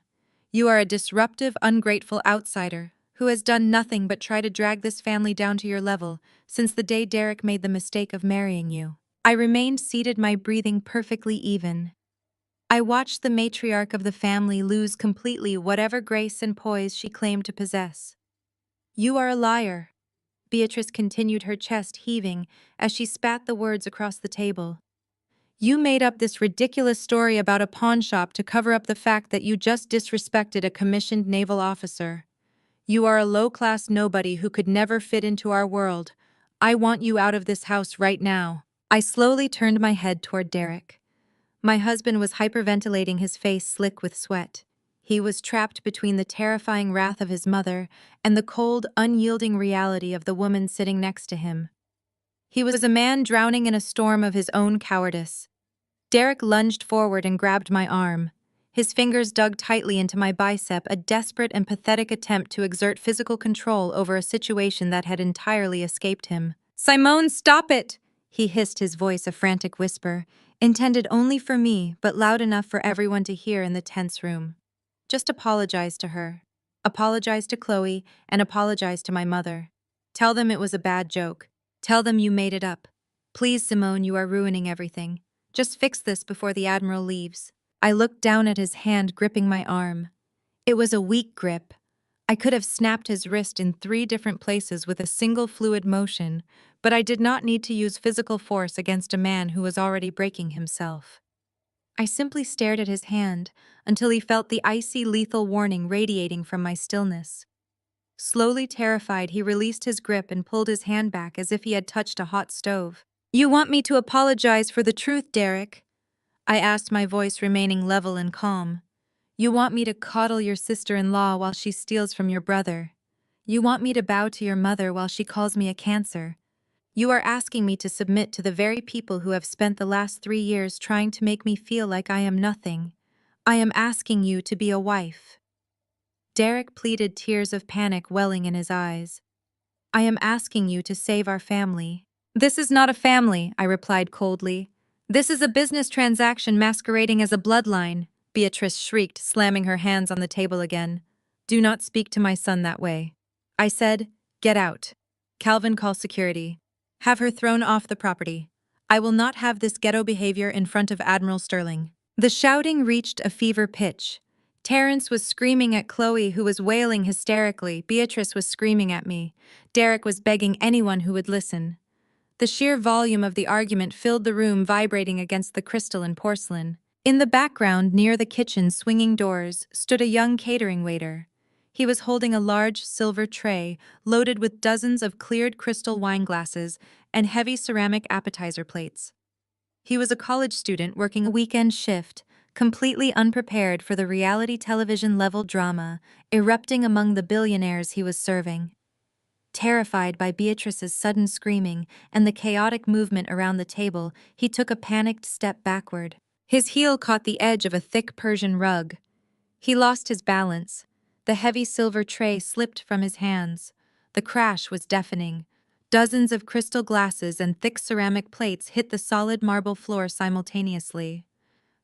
You are a disruptive, ungrateful outsider who has done nothing but try to drag this family down to your level since the day Derek made the mistake of marrying you." I remained seated, my breathing perfectly even. I watched the matriarch of the family lose completely whatever grace and poise she claimed to possess. "You are a liar," Beatrice continued, her chest heaving as she spat the words across the table. "You made up this ridiculous story about a pawn shop to cover up the fact that you just disrespected a commissioned naval officer. You are a low-class nobody who could never fit into our world. I want you out of this house right now." I slowly turned my head toward Derek. My husband was hyperventilating, his face slick with sweat. He was trapped between the terrifying wrath of his mother and the cold, unyielding reality of the woman sitting next to him. He was a man drowning in a storm of his own cowardice. Derek lunged forward and grabbed my arm. His fingers dug tightly into my bicep, a desperate and pathetic attempt to exert physical control over a situation that had entirely escaped him. "Simone, stop it!" he hissed, his voice a frantic whisper, intended only for me but loud enough for everyone to hear in the tense room. "Just apologize to her. Apologize to Chloe, and apologize to my mother. Tell them it was a bad joke. Tell them you made it up. Please, Simone, you are ruining everything. Just fix this before the Admiral leaves." I looked down at his hand gripping my arm. It was a weak grip. I could have snapped his wrist in 3 different places with a single fluid motion, but I did not need to use physical force against a man who was already breaking himself. I simply stared at his hand until he felt the icy, lethal warning radiating from my stillness. Slowly terrified, he released his grip and pulled his hand back as if he had touched a hot stove. "You want me to apologize for the truth, Derek?" I asked, my voice remaining level and calm. You want me to coddle your sister-in-law while she steals from your brother. You want me to bow to your mother while she calls me a cancer. You are asking me to submit to the very people who have spent the last 3 years trying to make me feel like I am nothing. I am asking you to be a wife. Derek pleaded, tears of panic welling in his eyes. I am asking you to save our family. This is not a family, I replied coldly. This is a business transaction masquerading as a bloodline, Beatrice shrieked, slamming her hands on the table again. Do not speak to my son that way. I said, get out. Calvin, call security. Have her thrown off the property. I will not have this ghetto behavior in front of Admiral Sterling. The shouting reached a fever pitch. Terrence was screaming at Chloe, who was wailing hysterically. Beatrice was screaming at me. Derek was begging anyone who would listen. The sheer volume of the argument filled the room, vibrating against the crystal and porcelain. In the background, near the kitchen swinging doors, stood a young catering waiter. He was holding a large silver tray loaded with dozens of cleared crystal wine glasses and heavy ceramic appetizer plates. He was a college student working a weekend shift, completely unprepared for the reality television-level drama erupting among the billionaires he was serving. Terrified by Beatrice's sudden screaming and the chaotic movement around the table, he took a panicked step backward. His heel caught the edge of a thick Persian rug. He lost his balance. The heavy silver tray slipped from his hands. The crash was deafening. Dozens of crystal glasses and thick ceramic plates hit the solid marble floor simultaneously.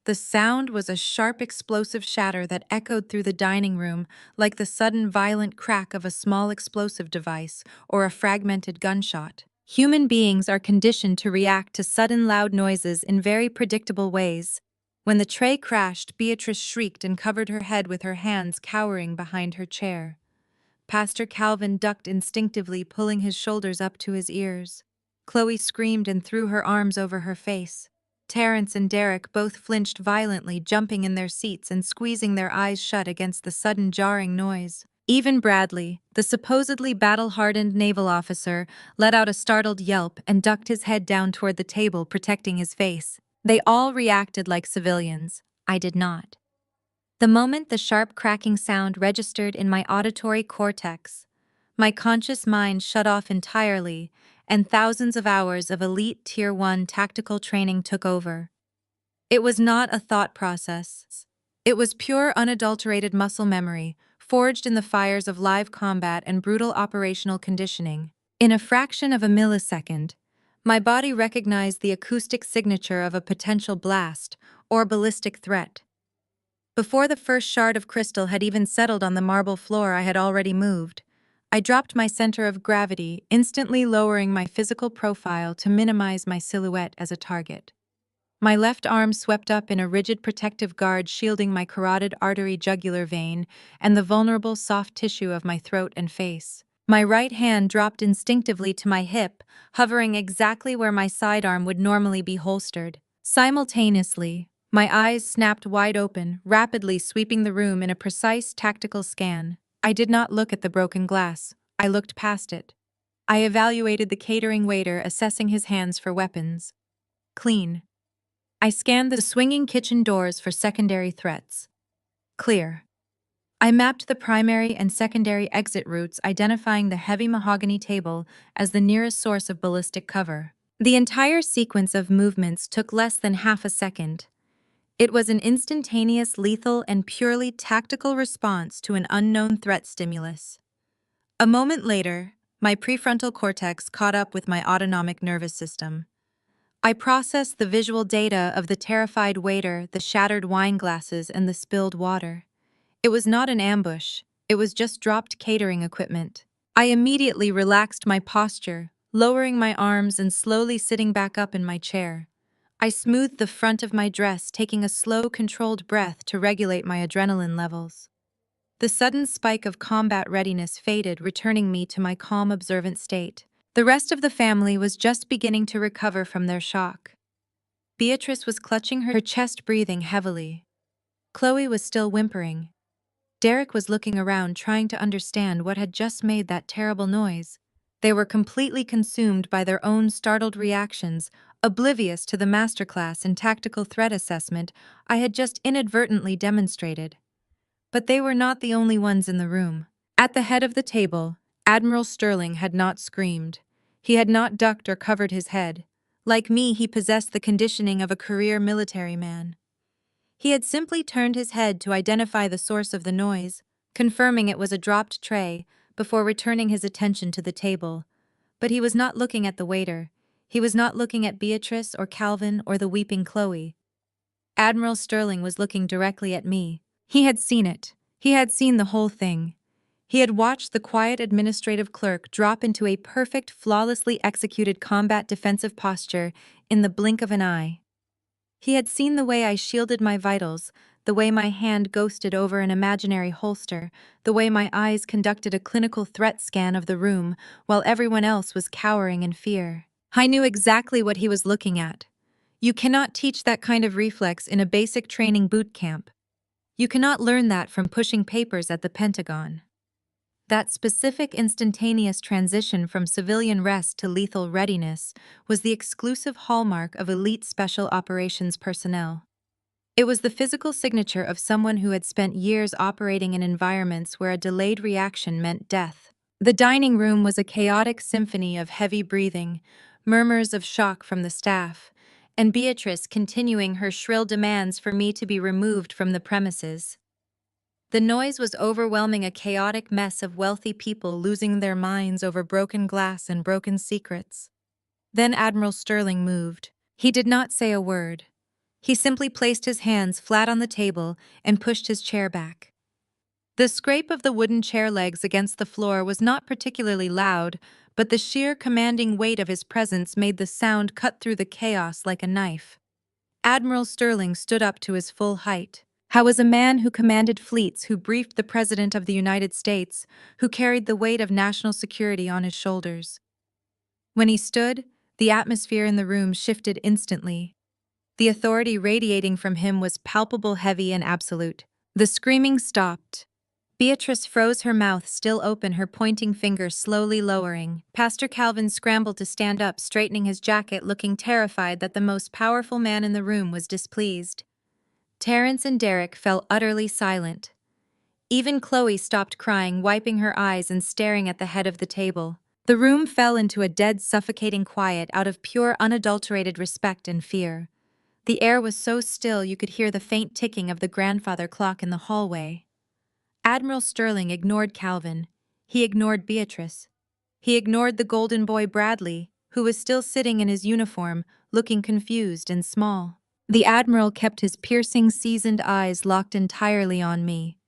The sound was a sharp, explosive shatter that echoed through the dining room like the sudden violent crack of a small explosive device or a fragmented gunshot. Human beings are conditioned to react to sudden loud noises in very predictable ways. When the tray crashed, Beatrice shrieked and covered her head with her hands, cowering behind her chair. Pastor Calvin ducked instinctively, pulling his shoulders up to his ears. Chloe screamed and threw her arms over her face. Terrence and Derek both flinched violently, jumping in their seats and squeezing their eyes shut against the sudden jarring noise. Even Bradley, the supposedly battle-hardened naval officer, let out a startled yelp and ducked his head down toward the table, protecting his face. They all reacted like civilians. I did not. The moment the sharp cracking sound registered in my auditory cortex, my conscious mind shut off entirely, and thousands of hours of elite Tier 1 tactical training took over. It was not a thought process. It was pure, unadulterated muscle memory, forged in the fires of live combat and brutal operational conditioning. In a fraction of a millisecond, my body recognized the acoustic signature of a potential blast or ballistic threat. Before the first shard of crystal had even settled on the marble floor, I had already moved. I dropped my center of gravity, instantly lowering my physical profile to minimize my silhouette as a target. My left arm swept up in a rigid protective guard, shielding my carotid artery jugular vein and the vulnerable soft tissue of my throat and face. My right hand dropped instinctively to my hip, hovering exactly where my sidearm would normally be holstered. Simultaneously, my eyes snapped wide open, rapidly sweeping the room in a precise tactical scan. I did not look at the broken glass. I looked past it. I evaluated the catering waiter, assessing his hands for weapons. Clean. I scanned the swinging kitchen doors for secondary threats. Clear. I mapped the primary and secondary exit routes, identifying the heavy mahogany table as the nearest source of ballistic cover. The entire sequence of movements took less than half a second. It was an instantaneous, lethal, and purely tactical response to an unknown threat stimulus. A moment later, my prefrontal cortex caught up with my autonomic nervous system. I processed the visual data of the terrified waiter, the shattered wine glasses, and the spilled water. It was not an ambush. It was just dropped catering equipment. I immediately relaxed my posture, lowering my arms and slowly sitting back up in my chair. I smoothed the front of my dress, taking a slow, controlled breath to regulate my adrenaline levels. The sudden spike of combat readiness faded, returning me to my calm, observant state. The rest of the family was just beginning to recover from their shock. Beatrice was clutching her chest, breathing heavily. Chloe was still whimpering. Derek was looking around, trying to understand what had just made that terrible noise. They were completely consumed by their own startled reactions, oblivious to the masterclass in tactical threat assessment I had just inadvertently demonstrated. But they were not the only ones in the room. At the head of the table, Admiral Sterling had not screamed. He had not ducked or covered his head. Like me, he possessed the conditioning of a career military man. He had simply turned his head to identify the source of the noise, confirming it was a dropped tray, before returning his attention to the table. But he was not looking at the waiter. He was not looking at Beatrice or Calvin or the weeping Chloe. Admiral Sterling was looking directly at me. He had seen it. He had seen the whole thing. He had watched the quiet administrative clerk drop into a perfect, flawlessly executed combat defensive posture in the blink of an eye. He had seen the way I shielded my vitals, the way my hand ghosted over an imaginary holster, the way my eyes conducted a clinical threat scan of the room while everyone else was cowering in fear. I knew exactly what he was looking at. You cannot teach that kind of reflex in a basic training boot camp. You cannot learn that from pushing papers at the Pentagon. That specific instantaneous transition from civilian rest to lethal readiness was the exclusive hallmark of elite special operations personnel. It was the physical signature of someone who had spent years operating in environments where a delayed reaction meant death. The dining room was a chaotic symphony of heavy breathing, murmurs of shock from the staff, and Beatrice continuing her shrill demands for me to be removed from the premises. The noise was overwhelming, a chaotic mess of wealthy people losing their minds over broken glass and broken secrets. Then Admiral Sterling moved. He did not say a word. He simply placed his hands flat on the table and pushed his chair back. The scrape of the wooden chair legs against the floor was not particularly loud, but the sheer commanding weight of his presence made the sound cut through the chaos like a knife. Admiral Sterling stood up to his full height. How was a man who commanded fleets, who briefed the President of the United States, who carried the weight of national security on his shoulders? When he stood, the atmosphere in the room shifted instantly. The authority radiating from him was palpable, heavy, and absolute. The screaming stopped. Beatrice froze, her mouth still open, her pointing finger slowly lowering. Pastor Calvin scrambled to stand up, straightening his jacket, looking terrified that the most powerful man in the room was displeased. Terence and Derek fell utterly silent. Even Chloe stopped crying, wiping her eyes and staring at the head of the table. The room fell into a dead, suffocating quiet out of pure, unadulterated respect and fear. The air was so still you could hear the faint ticking of the grandfather clock in the hallway. Admiral Sterling ignored Calvin. He ignored Beatrice. He ignored the golden boy Bradley, who was still sitting in his uniform, looking confused and small. The Admiral kept his piercing, seasoned eyes locked entirely on me.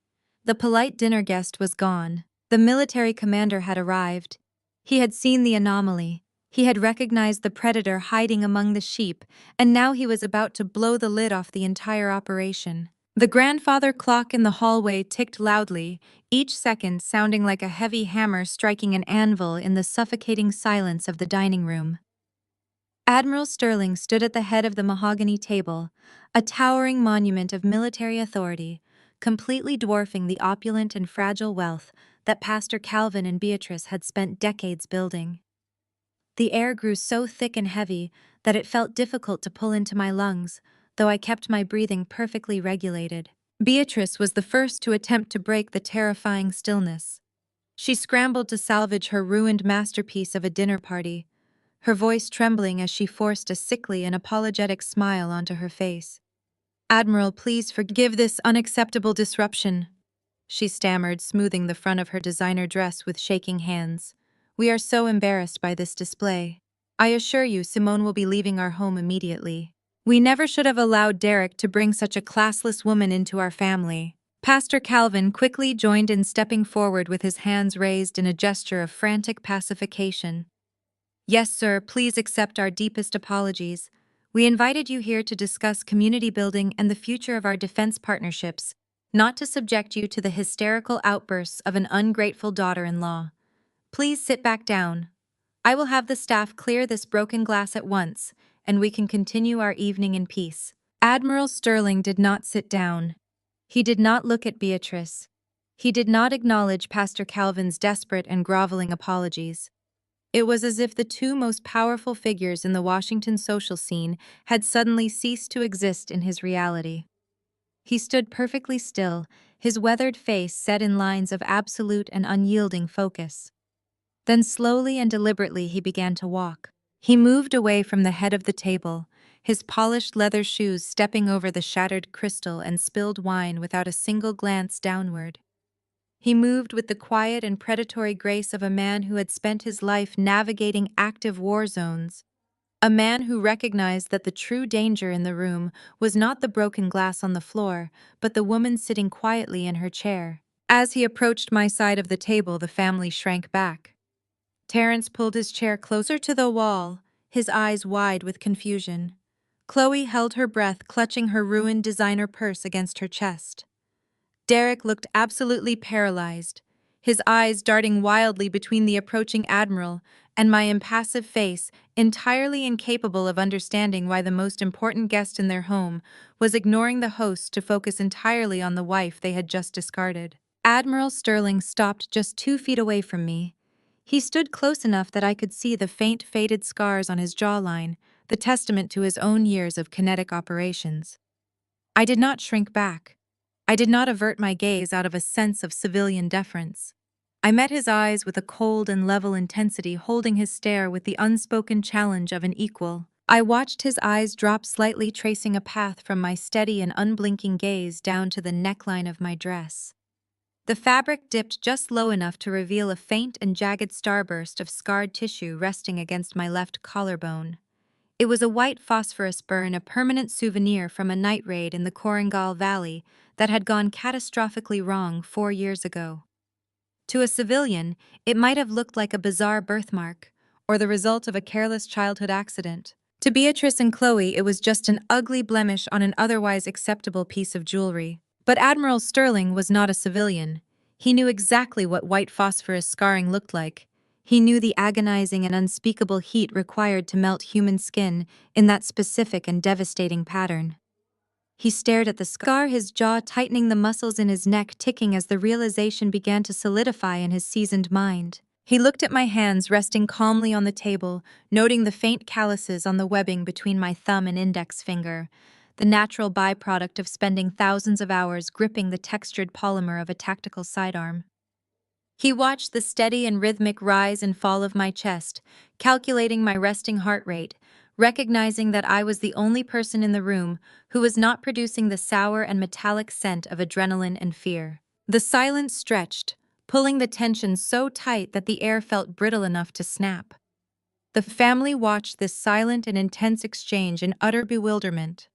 The polite dinner guest was gone. The military commander had arrived. He had seen the anomaly. He had recognized the predator hiding among the sheep, and now he was about to blow the lid off the entire operation. The grandfather clock in the hallway ticked loudly, each second sounding like a heavy hammer striking an anvil in the suffocating silence of the dining room. Admiral Sterling stood at the head of the mahogany table, a towering monument of military authority, completely dwarfing the opulent and fragile wealth that Pastor Calvin and Beatrice had spent decades building. The air grew so thick and heavy that it felt difficult to pull into my lungs, though I kept my breathing perfectly regulated. Beatrice was the first to attempt to break the terrifying stillness. She scrambled to salvage her ruined masterpiece of a dinner party, her voice trembling as she forced a sickly and apologetic smile onto her face. "Admiral, please forgive this unacceptable disruption," she stammered, smoothing the front of her designer dress with shaking hands. "We are so embarrassed by this display. I assure you Simone will be leaving our home immediately. We never should have allowed Derek to bring such a classless woman into our family." Pastor Calvin quickly joined in, stepping forward with his hands raised in a gesture of frantic pacification. "Yes, sir, please accept our deepest apologies. We invited you here to discuss community building and the future of our defense partnerships, not to subject you to the hysterical outbursts of an ungrateful daughter-in-law. Please sit back down. I will have the staff clear this broken glass at once, and we can continue our evening in peace." Admiral Sterling did not sit down. He did not look at Beatrice. He did not acknowledge Pastor Calvin's desperate and groveling apologies. It was as if the two most powerful figures in the Washington social scene had suddenly ceased to exist in his reality. He stood perfectly still, his weathered face set in lines of absolute and unyielding focus. Then slowly and deliberately he began to walk. He moved away from the head of the table, his polished leather shoes stepping over the shattered crystal and spilled wine without a single glance downward. He moved with the quiet and predatory grace of a man who had spent his life navigating active war zones, a man who recognized that the true danger in the room was not the broken glass on the floor, but the woman sitting quietly in her chair. As he approached my side of the table, the family shrank back. Terence pulled his chair closer to the wall, his eyes wide with confusion. Chloe held her breath, clutching her ruined designer purse against her chest. Derek looked absolutely paralyzed, his eyes darting wildly between the approaching admiral and my impassive face, entirely incapable of understanding why the most important guest in their home was ignoring the host to focus entirely on the wife they had just discarded. Admiral Sterling stopped just 2 feet away from me. He stood close enough that I could see the faint, faded scars on his jawline, the testament to his own years of kinetic operations. I did not shrink back. I did not avert my gaze out of a sense of civilian deference. I met his eyes with a cold and level intensity, holding his stare with the unspoken challenge of an equal. I watched his eyes drop slightly, tracing a path from my steady and unblinking gaze down to the neckline of my dress. The fabric dipped just low enough to reveal a faint and jagged starburst of scarred tissue resting against my left collarbone. It was a white phosphorus burn, a permanent souvenir from a night raid in the Korangal Valley that had gone catastrophically wrong 4 years ago. To a civilian, it might have looked like a bizarre birthmark, or the result of a careless childhood accident. To Beatrice and Chloe, it was just an ugly blemish on an otherwise acceptable piece of jewelry. But Admiral Sterling was not a civilian. He knew exactly what white phosphorus scarring looked like. He knew the agonizing and unspeakable heat required to melt human skin in that specific and devastating pattern. He stared at the scar, his jaw tightening, the muscles in his neck ticking as the realization began to solidify in his seasoned mind. He looked at my hands resting calmly on the table, noting the faint calluses on the webbing between my thumb and index finger, the natural byproduct of spending thousands of hours gripping the textured polymer of a tactical sidearm. He watched the steady and rhythmic rise and fall of my chest, calculating my resting heart rate, recognizing that I was the only person in the room who was not producing the sour and metallic scent of adrenaline and fear. The silence stretched, pulling the tension so tight that the air felt brittle enough to snap. The family watched this silent and intense exchange in utter bewilderment.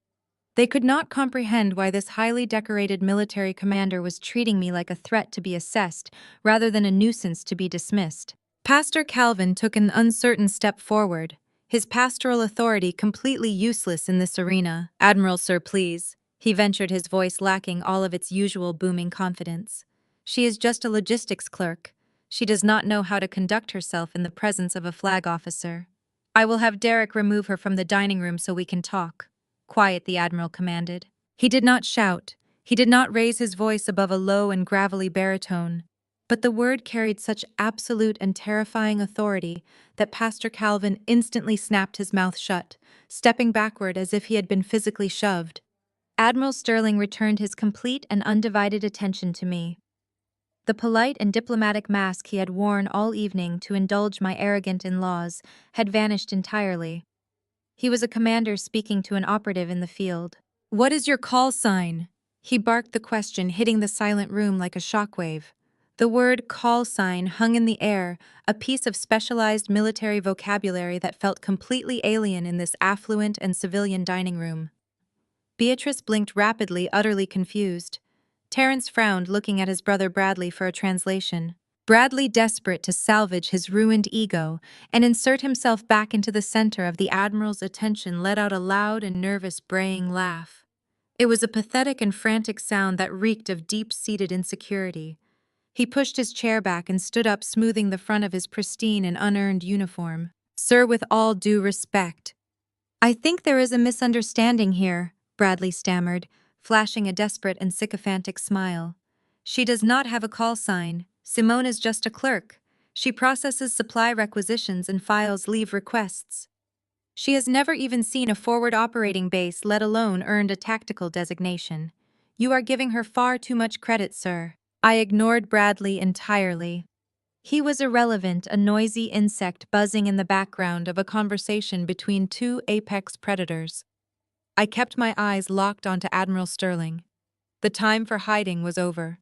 They could not comprehend why this highly decorated military commander was treating me like a threat to be assessed rather than a nuisance to be dismissed. Pastor Calvin took an uncertain step forward, his pastoral authority completely useless in this arena. "Admiral, sir, please," he ventured, his voice lacking all of its usual booming confidence. "She is just a logistics clerk. She does not know how to conduct herself in the presence of a flag officer. I will have Derek remove her from the dining room so we can talk." "Quiet," the Admiral commanded. He did not shout. He did not raise his voice above a low and gravelly baritone. But the word carried such absolute and terrifying authority that Pastor Calvin instantly snapped his mouth shut, stepping backward as if he had been physically shoved. Admiral Sterling returned his complete and undivided attention to me. The polite and diplomatic mask he had worn all evening to indulge my arrogant in-laws had vanished entirely. He was a commander speaking to an operative in the field. "What is your call sign?" He barked the question, hitting the silent room like a shockwave. The word call sign hung in the air, a piece of specialized military vocabulary that felt completely alien in this affluent and civilian dining room. Beatrice blinked rapidly, utterly confused. Terence frowned, looking at his brother Bradley for a translation. Bradley, desperate to salvage his ruined ego and insert himself back into the center of the Admiral's attention, let out a loud and nervous braying laugh. It was a pathetic and frantic sound that reeked of deep-seated insecurity. He pushed his chair back and stood up, smoothing the front of his pristine and unearned uniform. "Sir, with all due respect." "I think there is a misunderstanding here," Bradley stammered, flashing a desperate and sycophantic smile. "She does not have a call sign. Simone is just a clerk. She processes supply requisitions and files leave requests. She has never even seen a forward operating base, let alone earned a tactical designation. "You are giving her far too much credit, sir." I ignored Bradley entirely. He was irrelevant, a noisy insect buzzing in the background of a conversation between two apex predators. I kept my eyes locked onto Admiral Sterling. The time for hiding was over.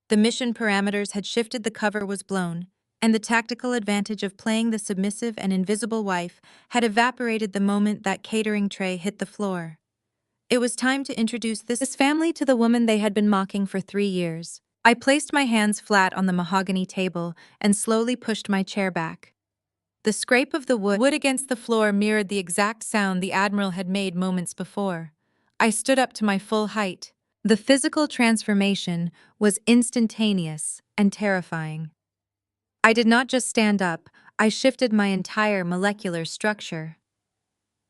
The mission parameters had shifted, the cover was blown, and the tactical advantage of playing the submissive and invisible wife had evaporated the moment that catering tray hit the floor. It was time to introduce this family to the woman they had been mocking for 3 years. I placed my hands flat on the mahogany table and slowly pushed my chair back. The scrape of the wood against the floor mirrored the exact sound the Admiral had made moments before. I stood up to my full height. The physical transformation was instantaneous and terrifying. I did not just stand up, I shifted my entire molecular structure.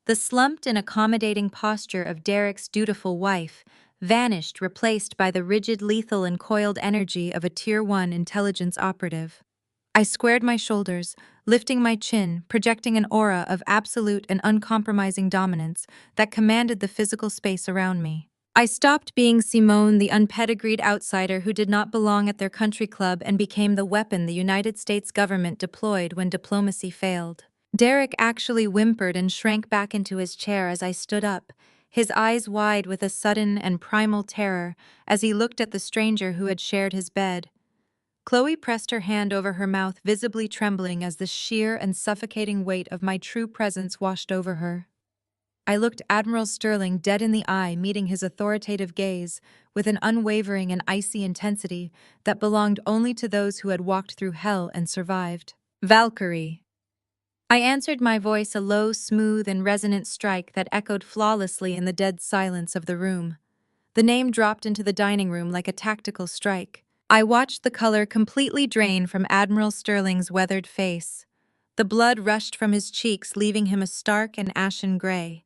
The slumped and accommodating posture of Derek's dutiful wife vanished, replaced by the rigid, lethal, and coiled energy of a Tier 1 intelligence operative. I squared my shoulders, lifting my chin, projecting an aura of absolute and uncompromising dominance that commanded the physical space around me. I stopped being Simone, the unpedigreed outsider who did not belong at their country club, and became the weapon the United States government deployed when diplomacy failed. Derek actually whimpered and shrank back into his chair as I stood up, his eyes wide with a sudden and primal terror as he looked at the stranger who had shared his bed. Chloe pressed her hand over her mouth, visibly trembling as the sheer and suffocating weight of my true presence washed over her. I looked Admiral Sterling dead in the eye, meeting his authoritative gaze with an unwavering and icy intensity that belonged only to those who had walked through hell and survived. "Valkyrie." I answered, my voice a low, smooth, and resonant strike that echoed flawlessly in the dead silence of the room. The name dropped into the dining room like a tactical strike. I watched the color completely drain from Admiral Sterling's weathered face. The blood rushed from his cheeks, leaving him a stark and ashen gray.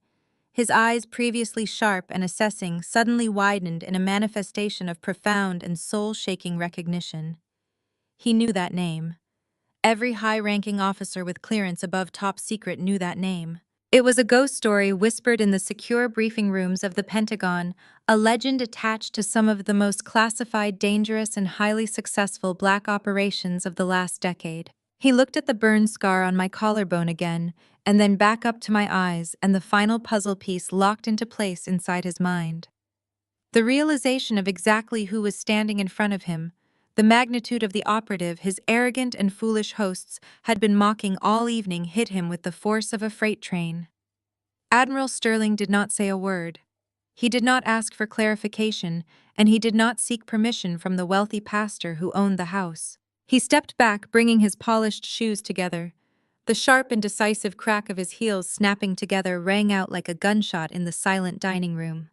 His eyes, previously sharp and assessing, suddenly widened in a manifestation of profound and soul-shaking recognition. He knew that name. Every high-ranking officer with clearance above top secret knew that name. It was a ghost story whispered in the secure briefing rooms of the Pentagon, a legend attached to some of the most classified, dangerous, and highly successful black operations of the last decade. He looked at the burn scar on my collarbone again, and then back up to my eyes, and the final puzzle piece locked into place inside his mind. The realization of exactly who was standing in front of him, the magnitude of the operative his arrogant and foolish hosts had been mocking all evening, hit him with the force of a freight train. Admiral Sterling did not say a word. He did not ask for clarification, and he did not seek permission from the wealthy pastor who owned the house. He stepped back, bringing his polished shoes together. The sharp and decisive crack of his heels snapping together rang out like a gunshot in the silent dining room.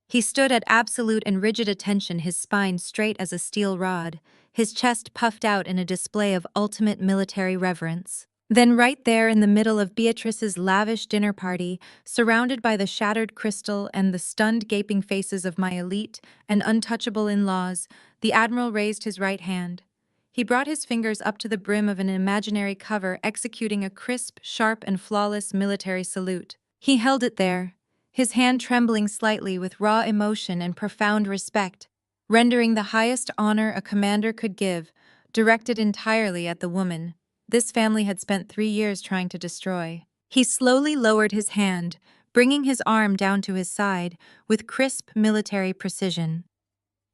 He stood at absolute and rigid attention, his spine straight as a steel rod, his chest puffed out in a display of ultimate military reverence. Then right there in the middle of Beatrice's lavish dinner party, surrounded by the shattered crystal and the stunned gaping faces of my elite and untouchable in-laws, the Admiral raised his right hand. He brought his fingers up to the brim of an imaginary cover, executing a crisp, sharp, and flawless military salute. He held it there, his hand trembling slightly with raw emotion and profound respect, rendering the highest honor a commander could give, directed entirely at the woman this family had spent 3 years trying to destroy. He slowly lowered his hand, bringing his arm down to his side with crisp military precision.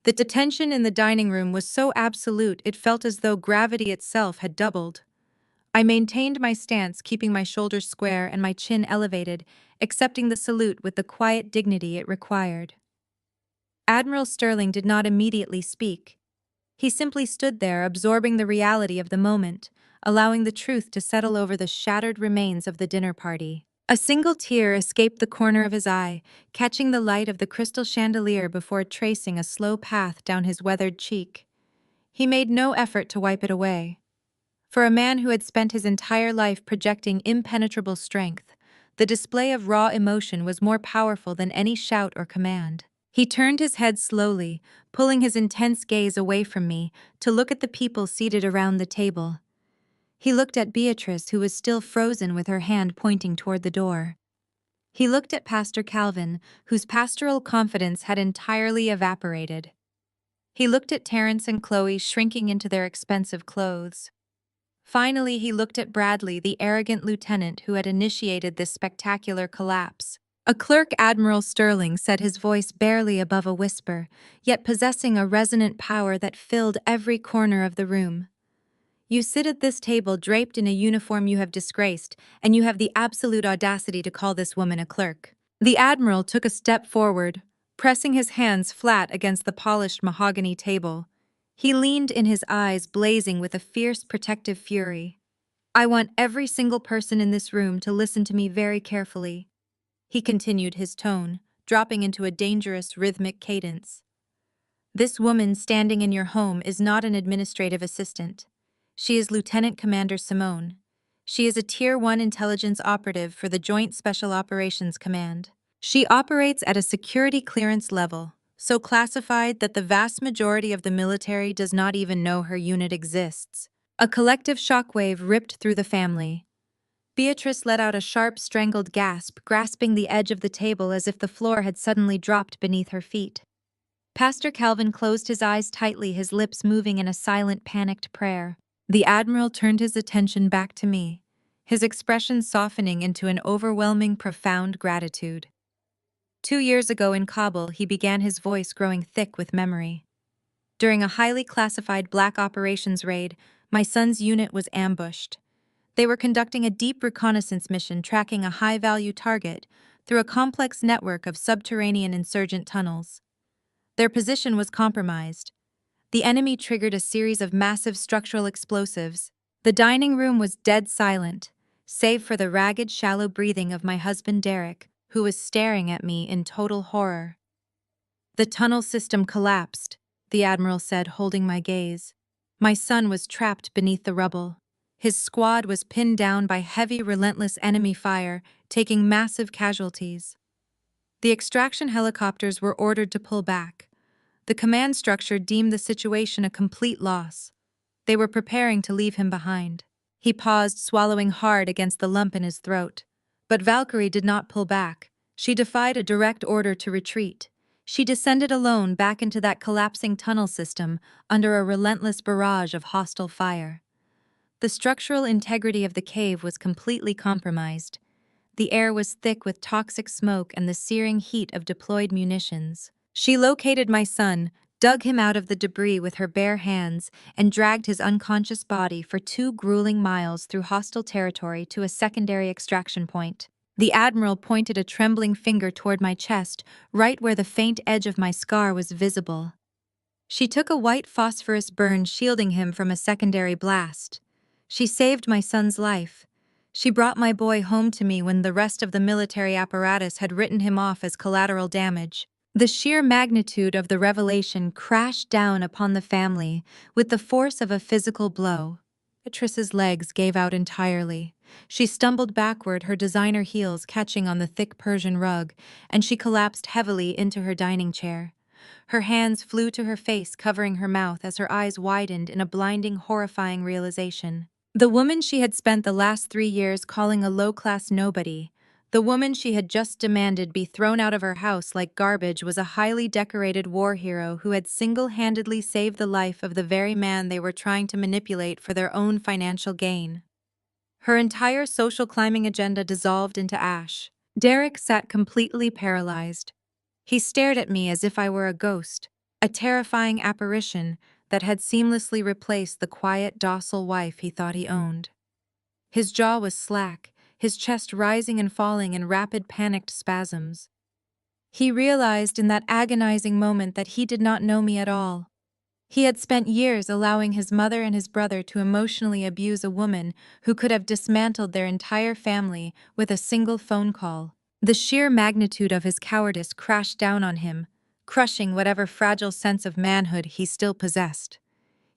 The tension in the dining room was so absolute it felt as though gravity itself had doubled. I maintained my stance, keeping my shoulders square and my chin elevated, accepting the salute with the quiet dignity it required. Admiral Sterling did not immediately speak. He simply stood there, absorbing the reality of the moment, allowing the truth to settle over the shattered remains of the dinner party. A single tear escaped the corner of his eye, catching the light of the crystal chandelier before tracing a slow path down his weathered cheek. He made no effort to wipe it away. For a man who had spent his entire life projecting impenetrable strength, the display of raw emotion was more powerful than any shout or command. He turned his head slowly, pulling his intense gaze away from me to look at the people seated around the table. He looked at Beatrice, who was still frozen with her hand pointing toward the door. He looked at Pastor Calvin, whose pastoral confidence had entirely evaporated. He looked at Terence and Chloe shrinking into their expensive clothes. Finally, he looked at Bradley, the arrogant lieutenant who had initiated this spectacular collapse. A clerk, Admiral Sterling, said, his voice barely above a whisper, yet possessing a resonant power that filled every corner of the room. "You sit at this table draped in a uniform you have disgraced, and you have the absolute audacity to call this woman a clerk." The Admiral took a step forward, pressing his hands flat against the polished mahogany table. He leaned in, his eyes blazing with a fierce protective fury. "I want every single person in this room to listen to me very carefully," he continued, his tone dropping into a dangerous rhythmic cadence. "This woman standing in your home is not an administrative assistant. She is Lieutenant Commander Simone. She is a Tier 1 intelligence operative for the Joint Special Operations Command. She operates at a security clearance level, so classified that the vast majority of the military does not even know her unit exists." A collective shockwave ripped through the family. Beatrice let out a sharp, strangled gasp, grasping the edge of the table as if the floor had suddenly dropped beneath her feet. Pastor Calvin closed his eyes tightly, his lips moving in a silent, panicked prayer. The Admiral turned his attention back to me, his expression softening into an overwhelming, profound gratitude. 2 years ago in Kabul, he began, his voice growing thick with memory. During a highly classified black operations raid, my son's unit was ambushed. They were conducting a deep reconnaissance mission, tracking a high-value target through a complex network of subterranean insurgent tunnels. Their position was compromised. The enemy triggered a series of massive structural explosives. The dining room was dead silent, save for the ragged, shallow breathing of my husband Derek, who was staring at me in total horror. "The tunnel system collapsed," the Admiral said, holding my gaze. "My son was trapped beneath the rubble. His squad was pinned down by heavy, relentless enemy fire, taking massive casualties. The extraction helicopters were ordered to pull back. The command structure deemed the situation a complete loss. They were preparing to leave him behind." He paused, swallowing hard against the lump in his throat. But Valkyrie did not pull back. She defied a direct order to retreat. She descended alone back into that collapsing tunnel system under a relentless barrage of hostile fire. The structural integrity of the cave was completely compromised. The air was thick with toxic smoke and the searing heat of deployed munitions. She located my son, dug him out of the debris with her bare hands, and dragged his unconscious body for 2 grueling miles through hostile territory to a secondary extraction point. The Admiral pointed a trembling finger toward my chest, right where the faint edge of my scar was visible. "She took a white phosphorus burn, shielding him from a secondary blast. She saved my son's life. She brought my boy home to me when the rest of the military apparatus had written him off as collateral damage." The sheer magnitude of the revelation crashed down upon the family with the force of a physical blow. Beatrice's legs gave out entirely. She stumbled backward, her designer heels catching on the thick Persian rug, and she collapsed heavily into her dining chair. Her hands flew to her face, covering her mouth as her eyes widened in a blinding, horrifying realization. The woman she had spent the last 3 years calling a low-class nobody, the woman she had just demanded be thrown out of her house like garbage, was a highly decorated war hero who had single-handedly saved the life of the very man they were trying to manipulate for their own financial gain. Her entire social climbing agenda dissolved into ash. Derek sat completely paralyzed. He stared at me as if I were a ghost, a terrifying apparition that had seamlessly replaced the quiet, docile wife he thought he owned. His jaw was slack, his chest rising and falling in rapid, panicked spasms. He realized in that agonizing moment that he did not know me at all. He had spent years allowing his mother and his brother to emotionally abuse a woman who could have dismantled their entire family with a single phone call. The sheer magnitude of his cowardice crashed down on him, crushing whatever fragile sense of manhood he still possessed.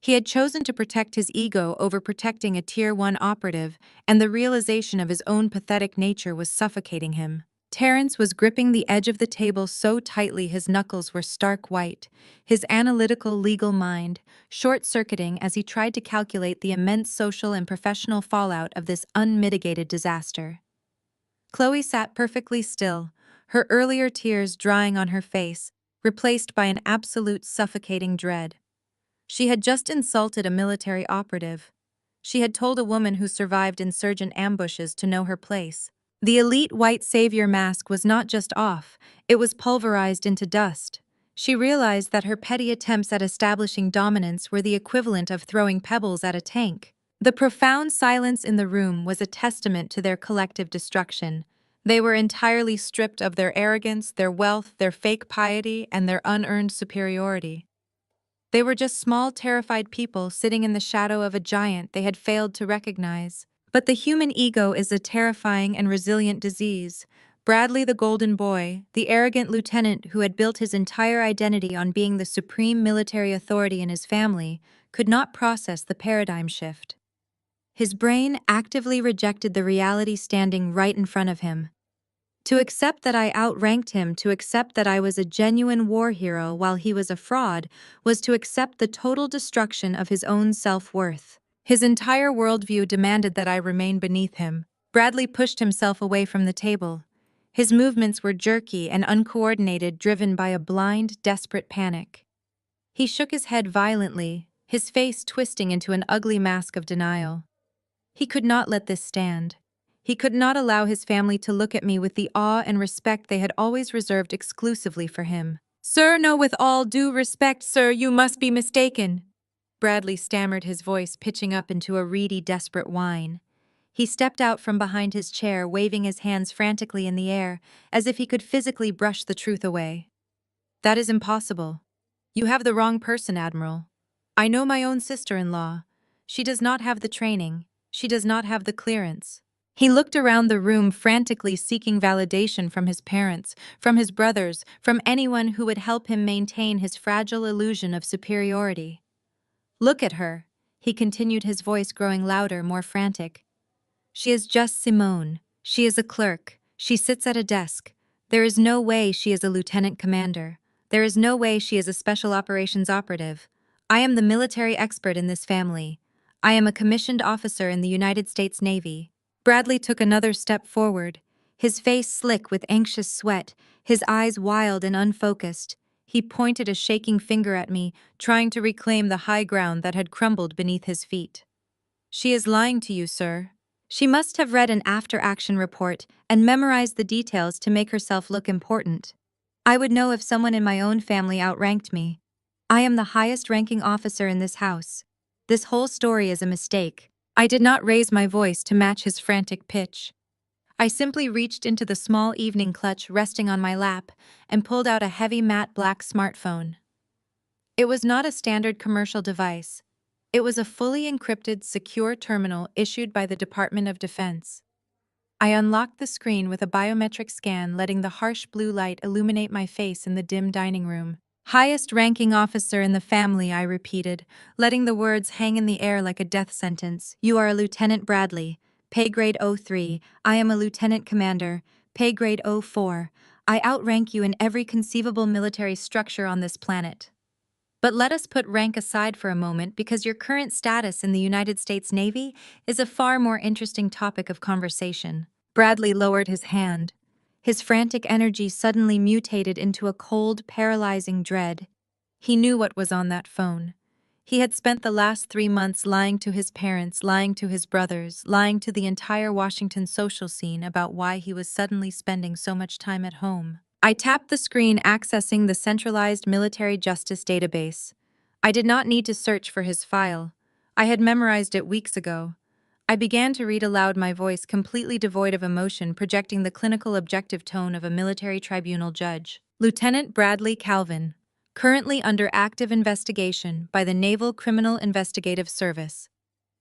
He had chosen to protect his ego over protecting a Tier 1 operative, and the realization of his own pathetic nature was suffocating him. Terence was gripping the edge of the table so tightly his knuckles were stark white, his analytical legal mind short-circuiting as he tried to calculate the immense social and professional fallout of this unmitigated disaster. Chloe sat perfectly still, her earlier tears drying on her face, replaced by an absolute suffocating dread. She had just insulted a military operative. She had told a woman who survived insurgent ambushes to know her place. The elite white savior mask was not just off, it was pulverized into dust. She realized that her petty attempts at establishing dominance were the equivalent of throwing pebbles at a tank. The profound silence in the room was a testament to their collective destruction. They were entirely stripped of their arrogance, their wealth, their fake piety, and their unearned superiority. They were just small, terrified people sitting in the shadow of a giant they had failed to recognize. But the human ego is a terrifying and resilient disease. Bradley, the golden boy, the arrogant lieutenant who had built his entire identity on being the supreme military authority in his family, could not process the paradigm shift. His brain actively rejected the reality standing right in front of him. To accept that I outranked him, to accept that I was a genuine war hero while he was a fraud, was to accept the total destruction of his own self-worth. His entire worldview demanded that I remain beneath him. Bradley pushed himself away from the table. His movements were jerky and uncoordinated, driven by a blind, desperate panic. He shook his head violently, his face twisting into an ugly mask of denial. He could not let this stand. He could not allow his family to look at me with the awe and respect they had always reserved exclusively for him. "Sir, no, with all due respect, sir, you must be mistaken." Bradley stammered, his voice pitching up into a reedy, desperate whine. He stepped out from behind his chair, waving his hands frantically in the air, as if he could physically brush the truth away. "That is impossible. You have the wrong person, Admiral. I know my own sister-in-law. She does not have the training. She does not have the clearance." He looked around the room, frantically seeking validation from his parents, from his brothers, from anyone who would help him maintain his fragile illusion of superiority. "Look at her," he continued, his voice growing louder, more frantic. "She is just Simone. She is a clerk. She sits at a desk. There is no way she is a lieutenant commander. There is no way she is a special operations operative. I am the military expert in this family. I am a commissioned officer in the United States Navy." Bradley took another step forward, his face slick with anxious sweat, his eyes wild and unfocused. He pointed a shaking finger at me, trying to reclaim the high ground that had crumbled beneath his feet. "She is lying to you, sir. She must have read an after-action report and memorized the details to make herself look important. I would know if someone in my own family outranked me. I am the highest-ranking officer in this house. This whole story is a mistake." I did not raise my voice to match his frantic pitch. I simply reached into the small evening clutch resting on my lap and pulled out a heavy matte black smartphone. It was not a standard commercial device. It was a fully encrypted, secure terminal issued by the Department of Defense. I unlocked the screen with a biometric scan, letting the harsh blue light illuminate my face in the dim dining room. "Highest-ranking officer in the family," I repeated, letting the words hang in the air like a death sentence. "You are a Lieutenant Bradley, pay grade 03. I am a Lieutenant Commander, pay grade 04. I outrank you in every conceivable military structure on this planet. But let us put rank aside for a moment, because your current status in the United States Navy is a far more interesting topic of conversation." Bradley lowered his hand. His frantic energy suddenly mutated into a cold, paralyzing dread. He knew what was on that phone. He had spent the last 3 months lying to his parents, lying to his brothers, lying to the entire Washington social scene about why he was suddenly spending so much time at home. I tapped the screen, accessing the centralized military justice database. I did not need to search for his file. I had memorized it weeks ago. I began to read aloud, my voice completely devoid of emotion, projecting the clinical, objective tone of a military tribunal judge. "Lieutenant Bradley Calvin, currently under active investigation by the Naval Criminal Investigative Service.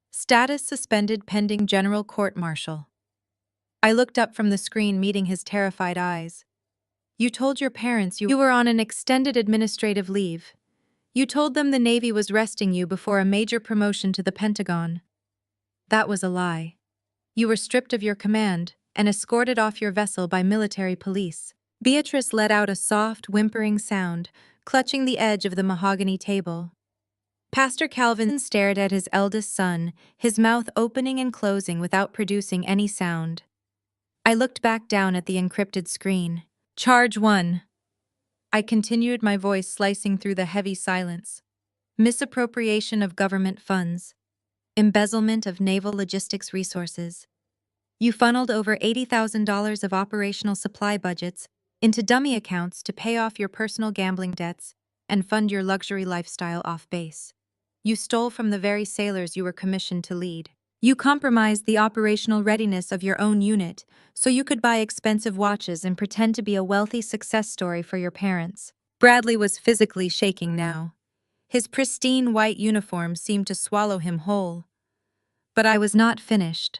Status suspended pending general court-martial." I looked up from the screen, meeting his terrified eyes. "You told your parents you were on an extended administrative leave. You told them the Navy was resting you before a major promotion to the Pentagon. That was a lie. You were stripped of your command and escorted off your vessel by military police." Beatrice let out a soft, whimpering sound, clutching the edge of the mahogany table. Pastor Calvin stared at his eldest son, his mouth opening and closing without producing any sound. I looked back down at the encrypted screen. Charge 1. I continued, my voice slicing through the heavy silence. Misappropriation of government funds. Embezzlement of naval logistics resources. You funneled over $80,000 of operational supply budgets into dummy accounts to pay off your personal gambling debts and fund your luxury lifestyle off base. You stole from the very sailors you were commissioned to lead. You compromised the operational readiness of your own unit so you could buy expensive watches and pretend to be a wealthy success story for your parents. Bradley was physically shaking now. His pristine white uniform seemed to swallow him whole. But I was not finished.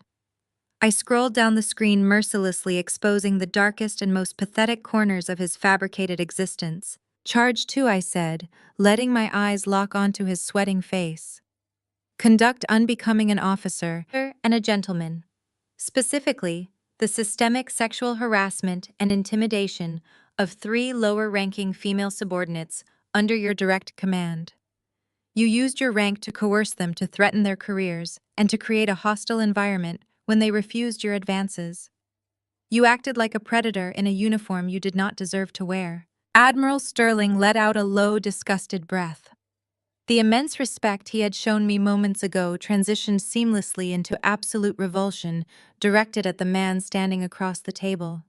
I scrolled down the screen mercilessly, exposing the darkest and most pathetic corners of his fabricated existence. Charge 2, I said, letting my eyes lock onto his sweating face. Conduct unbecoming an officer and a gentleman. Specifically, the systemic sexual harassment and intimidation of 3 lower-ranking female subordinates under your direct command. You used your rank to coerce them to threaten their careers and to create a hostile environment when they refused your advances. You acted like a predator in a uniform you did not deserve to wear. Admiral Sterling let out a low, disgusted breath. The immense respect he had shown me moments ago transitioned seamlessly into absolute revulsion directed at the man standing across the table.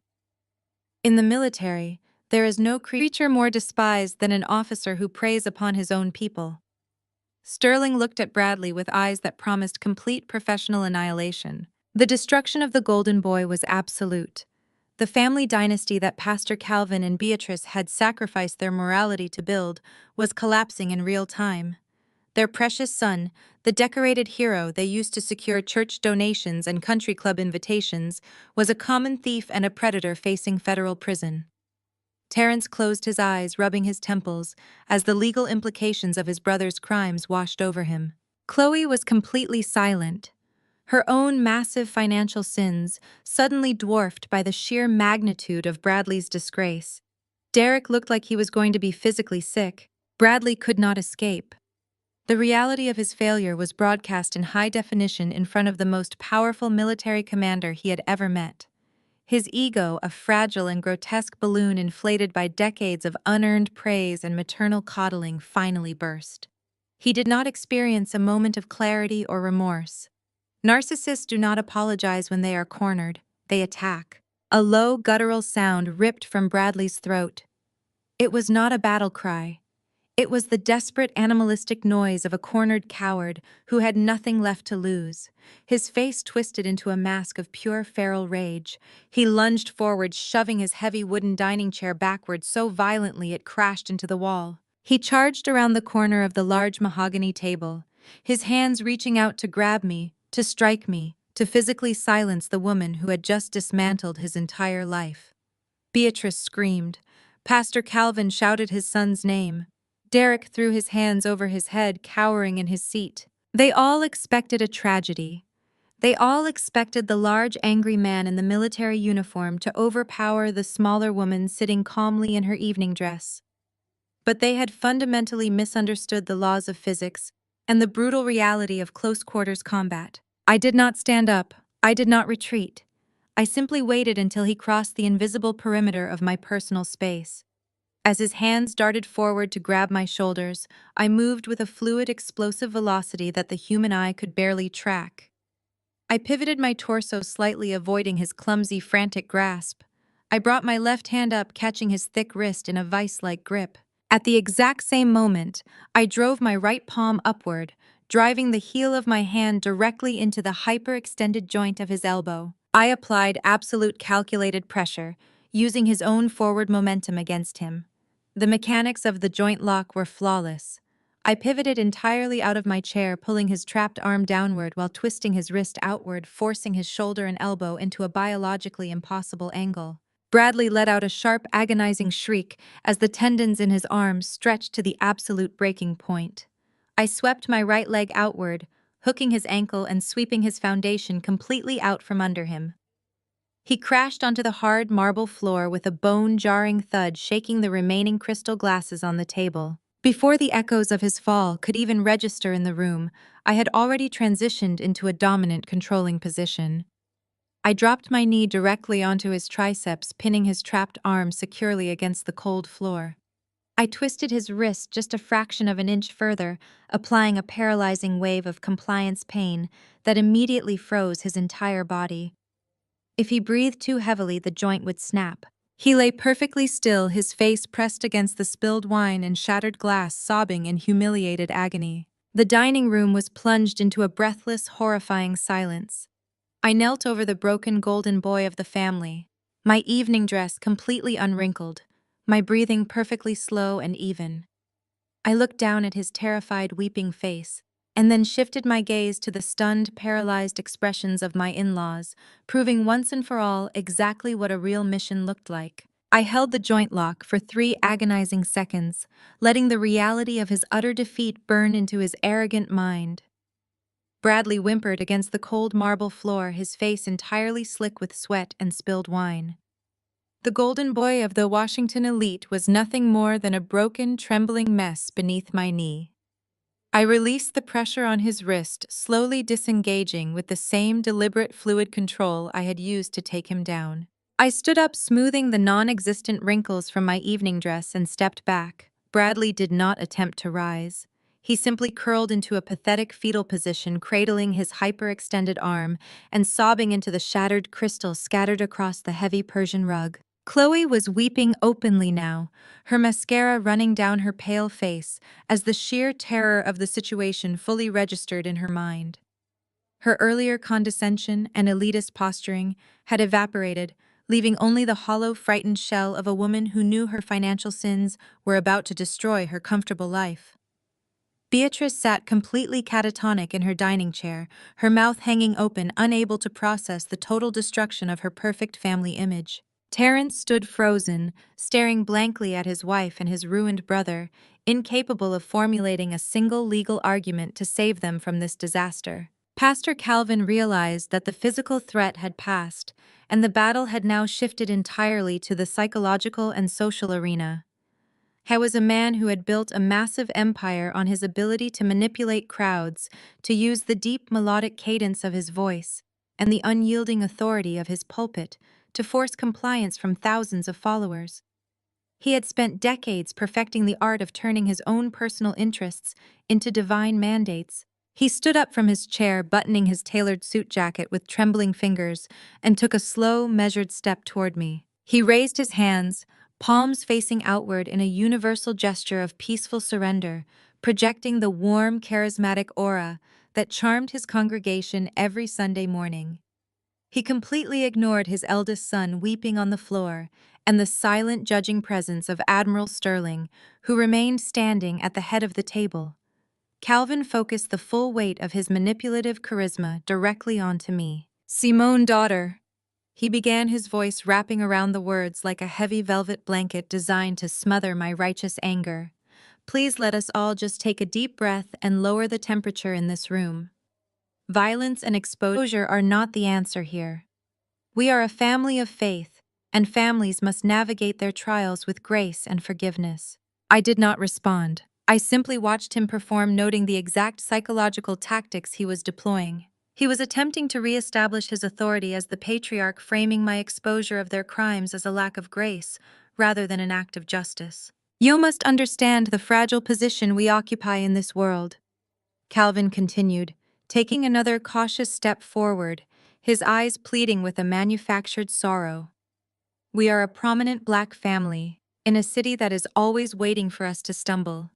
In the military, there is no creature more despised than an officer who preys upon his own people. Sterling looked at Bradley with eyes that promised complete professional annihilation. The destruction of the Golden Boy was absolute. The family dynasty that Pastor Calvin and Beatrice had sacrificed their morality to build was collapsing in real time. Their precious son, the decorated hero they used to secure church donations and country club invitations, was a common thief and a predator facing federal prison. Terrence closed his eyes, rubbing his temples, as the legal implications of his brother's crimes washed over him. Chloe was completely silent, her own massive financial sins suddenly dwarfed by the sheer magnitude of Bradley's disgrace. Derek looked like he was going to be physically sick. Bradley could not escape. The reality of his failure was broadcast in high definition in front of the most powerful military commander he had ever met. His ego, a fragile and grotesque balloon inflated by decades of unearned praise and maternal coddling, finally burst. He did not experience a moment of clarity or remorse. Narcissists do not apologize when they are cornered, they attack. A low, guttural sound ripped from Bradley's throat. It was not a battle cry. It was the desperate animalistic noise of a cornered coward who had nothing left to lose. His face twisted into a mask of pure feral rage. He lunged forward, shoving his heavy wooden dining chair backward so violently it crashed into the wall. He charged around the corner of the large mahogany table, his hands reaching out to grab me, to strike me, to physically silence the woman who had just dismantled his entire life. Beatrice screamed. Pastor Calvin shouted his son's name. Derek threw his hands over his head, cowering in his seat. They all expected a tragedy. They all expected the large, angry man in the military uniform to overpower the smaller woman sitting calmly in her evening dress. But they had fundamentally misunderstood the laws of physics and the brutal reality of close-quarters combat. I did not stand up. I did not retreat. I simply waited until he crossed the invisible perimeter of my personal space. As his hands darted forward to grab my shoulders, I moved with a fluid, explosive velocity that the human eye could barely track. I pivoted my torso slightly, avoiding his clumsy, frantic grasp. I brought my left hand up, catching his thick wrist in a vice-like grip. At the exact same moment, I drove my right palm upward, driving the heel of my hand directly into the hyperextended joint of his elbow. I applied absolute calculated pressure, using his own forward momentum against him. The mechanics of the joint lock were flawless. I pivoted entirely out of my chair, pulling his trapped arm downward while twisting his wrist outward, forcing his shoulder and elbow into a biologically impossible angle. Bradley let out a sharp, agonizing shriek as the tendons in his arms stretched to the absolute breaking point. I swept my right leg outward, hooking his ankle and sweeping his foundation completely out from under him. He crashed onto the hard marble floor with a bone-jarring thud, shaking the remaining crystal glasses on the table. Before the echoes of his fall could even register in the room, I had already transitioned into a dominant, controlling position. I dropped my knee directly onto his triceps, pinning his trapped arm securely against the cold floor. I twisted his wrist just a fraction of an inch further, applying a paralyzing wave of compliance pain that immediately froze his entire body. If he breathed too heavily, the joint would snap. He lay perfectly still, his face pressed against the spilled wine and shattered glass, sobbing in humiliated agony. The dining room was plunged into a breathless, horrifying silence. I knelt over the broken golden boy of the family, my evening dress completely unwrinkled, my breathing perfectly slow and even. I looked down at his terrified, weeping face, and then shifted my gaze to the stunned, paralyzed expressions of my in-laws, proving once and for all exactly what a real mission looked like. I held the joint lock for 3 agonizing seconds, letting the reality of his utter defeat burn into his arrogant mind. Bradley whimpered against the cold marble floor, his face entirely slick with sweat and spilled wine. The golden boy of the Washington elite was nothing more than a broken, trembling mess beneath my knee. I released the pressure on his wrist, slowly disengaging with the same deliberate fluid control I had used to take him down. I stood up, smoothing the non-existent wrinkles from my evening dress, and stepped back. Bradley did not attempt to rise. He simply curled into a pathetic fetal position, cradling his hyperextended arm and sobbing into the shattered crystal scattered across the heavy Persian rug. Chloe was weeping openly now, her mascara running down her pale face as the sheer terror of the situation fully registered in her mind. Her earlier condescension and elitist posturing had evaporated, leaving only the hollow, frightened shell of a woman who knew her financial sins were about to destroy her comfortable life. Beatrice sat completely catatonic in her dining chair, her mouth hanging open, unable to process the total destruction of her perfect family image. Terence stood frozen, staring blankly at his wife and his ruined brother, incapable of formulating a single legal argument to save them from this disaster. Pastor Calvin realized that the physical threat had passed, and the battle had now shifted entirely to the psychological and social arena. He was a man who had built a massive empire on his ability to manipulate crowds, to use the deep melodic cadence of his voice and the unyielding authority of his pulpit to force compliance from thousands of followers. He had spent decades perfecting the art of turning his own personal interests into divine mandates. He stood up from his chair, buttoning his tailored suit jacket with trembling fingers, and took a slow, measured step toward me. He raised his hands, palms facing outward in a universal gesture of peaceful surrender, projecting the warm, charismatic aura that charmed his congregation every Sunday morning. He completely ignored his eldest son weeping on the floor and the silent, judging presence of Admiral Sterling, who remained standing at the head of the table. Calvin focused the full weight of his manipulative charisma directly onto me. "Simone, daughter," he began, his voice wrapping around the words like a heavy velvet blanket designed to smother my righteous anger. "Please let us all just take a deep breath and lower the temperature in this room. Violence and exposure are not the answer here. We are a family of faith, and families must navigate their trials with grace and forgiveness." I did not respond. I simply watched him perform, noting the exact psychological tactics he was deploying. He was attempting to reestablish his authority as the patriarch, framing my exposure of their crimes as a lack of grace, rather than an act of justice. "You must understand the fragile position we occupy in this world," Calvin continued, taking another cautious step forward, his eyes pleading with a manufactured sorrow. "We are a prominent Black family, in a city that is always waiting for us to stumble.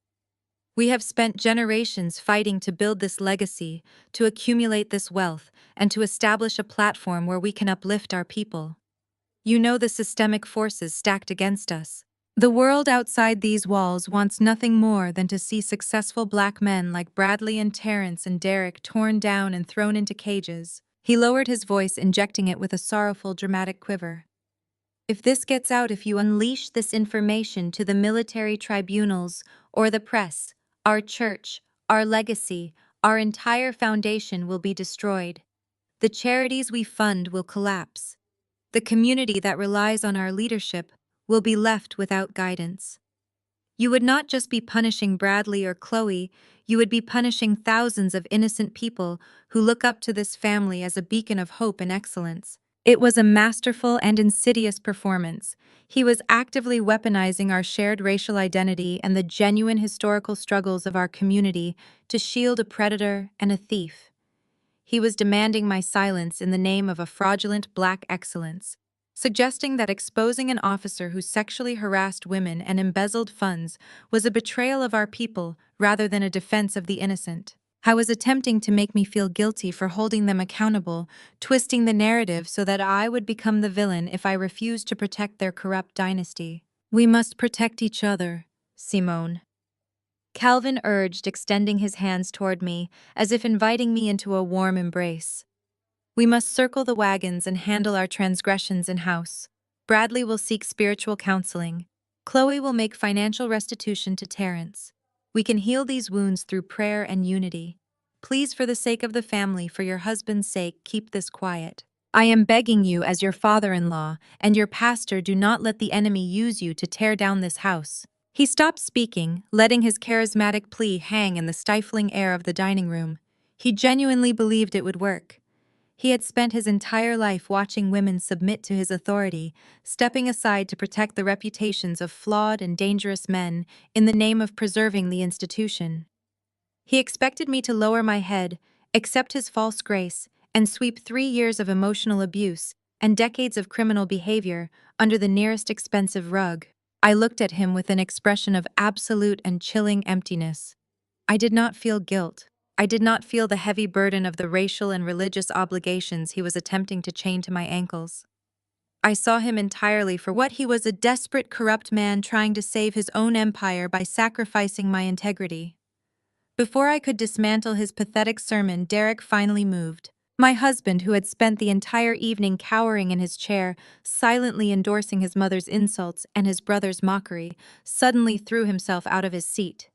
We have spent generations fighting to build this legacy, to accumulate this wealth, and to establish a platform where we can uplift our people. You know the systemic forces stacked against us. The world outside these walls wants nothing more than to see successful Black men like Bradley and Terrence and Derek torn down and thrown into cages." He lowered his voice, injecting it with a sorrowful, dramatic quiver. "If this gets out, if you unleash this information to the military tribunals or the press, our church, our legacy, our entire foundation will be destroyed. The charities we fund will collapse. The community that relies on our leadership will be left without guidance. You would not just be punishing Bradley or Chloe, you would be punishing thousands of innocent people who look up to this family as a beacon of hope and excellence." It was a masterful and insidious performance. He was actively weaponizing our shared racial identity and the genuine historical struggles of our community to shield a predator and a thief. He was demanding my silence in the name of a fraudulent black excellence, suggesting that exposing an officer who sexually harassed women and embezzled funds was a betrayal of our people rather than a defense of the innocent. I was attempting to make me feel guilty for holding them accountable, twisting the narrative so that I would become the villain if I refused to protect their corrupt dynasty. We must protect each other, Simone. Calvin urged, extending his hands toward me, as if inviting me into a warm embrace. We must circle the wagons and handle our transgressions in-house. Bradley will seek spiritual counseling. Chloe will make financial restitution to Terrence. We can heal these wounds through prayer and unity. Please, for the sake of the family, for your husband's sake, keep this quiet. I am begging you as your father-in-law and your pastor, do not let the enemy use you to tear down this house. He stopped speaking, letting his charismatic plea hang in the stifling air of the dining room. He genuinely believed it would work. He had spent his entire life watching women submit to his authority, stepping aside to protect the reputations of flawed and dangerous men in the name of preserving the institution. He expected me to lower my head, accept his false grace, and sweep 3 years of emotional abuse and decades of criminal behavior under the nearest expensive rug. I looked at him with an expression of absolute and chilling emptiness. I did not feel guilt. I did not feel the heavy burden of the racial and religious obligations he was attempting to chain to my ankles. I saw him entirely for what he was, a desperate, corrupt man trying to save his own empire by sacrificing my integrity. Before I could dismantle his pathetic sermon, Derek finally moved. My husband, who had spent the entire evening cowering in his chair, silently endorsing his mother's insults and his brother's mockery, suddenly threw himself out of his seat.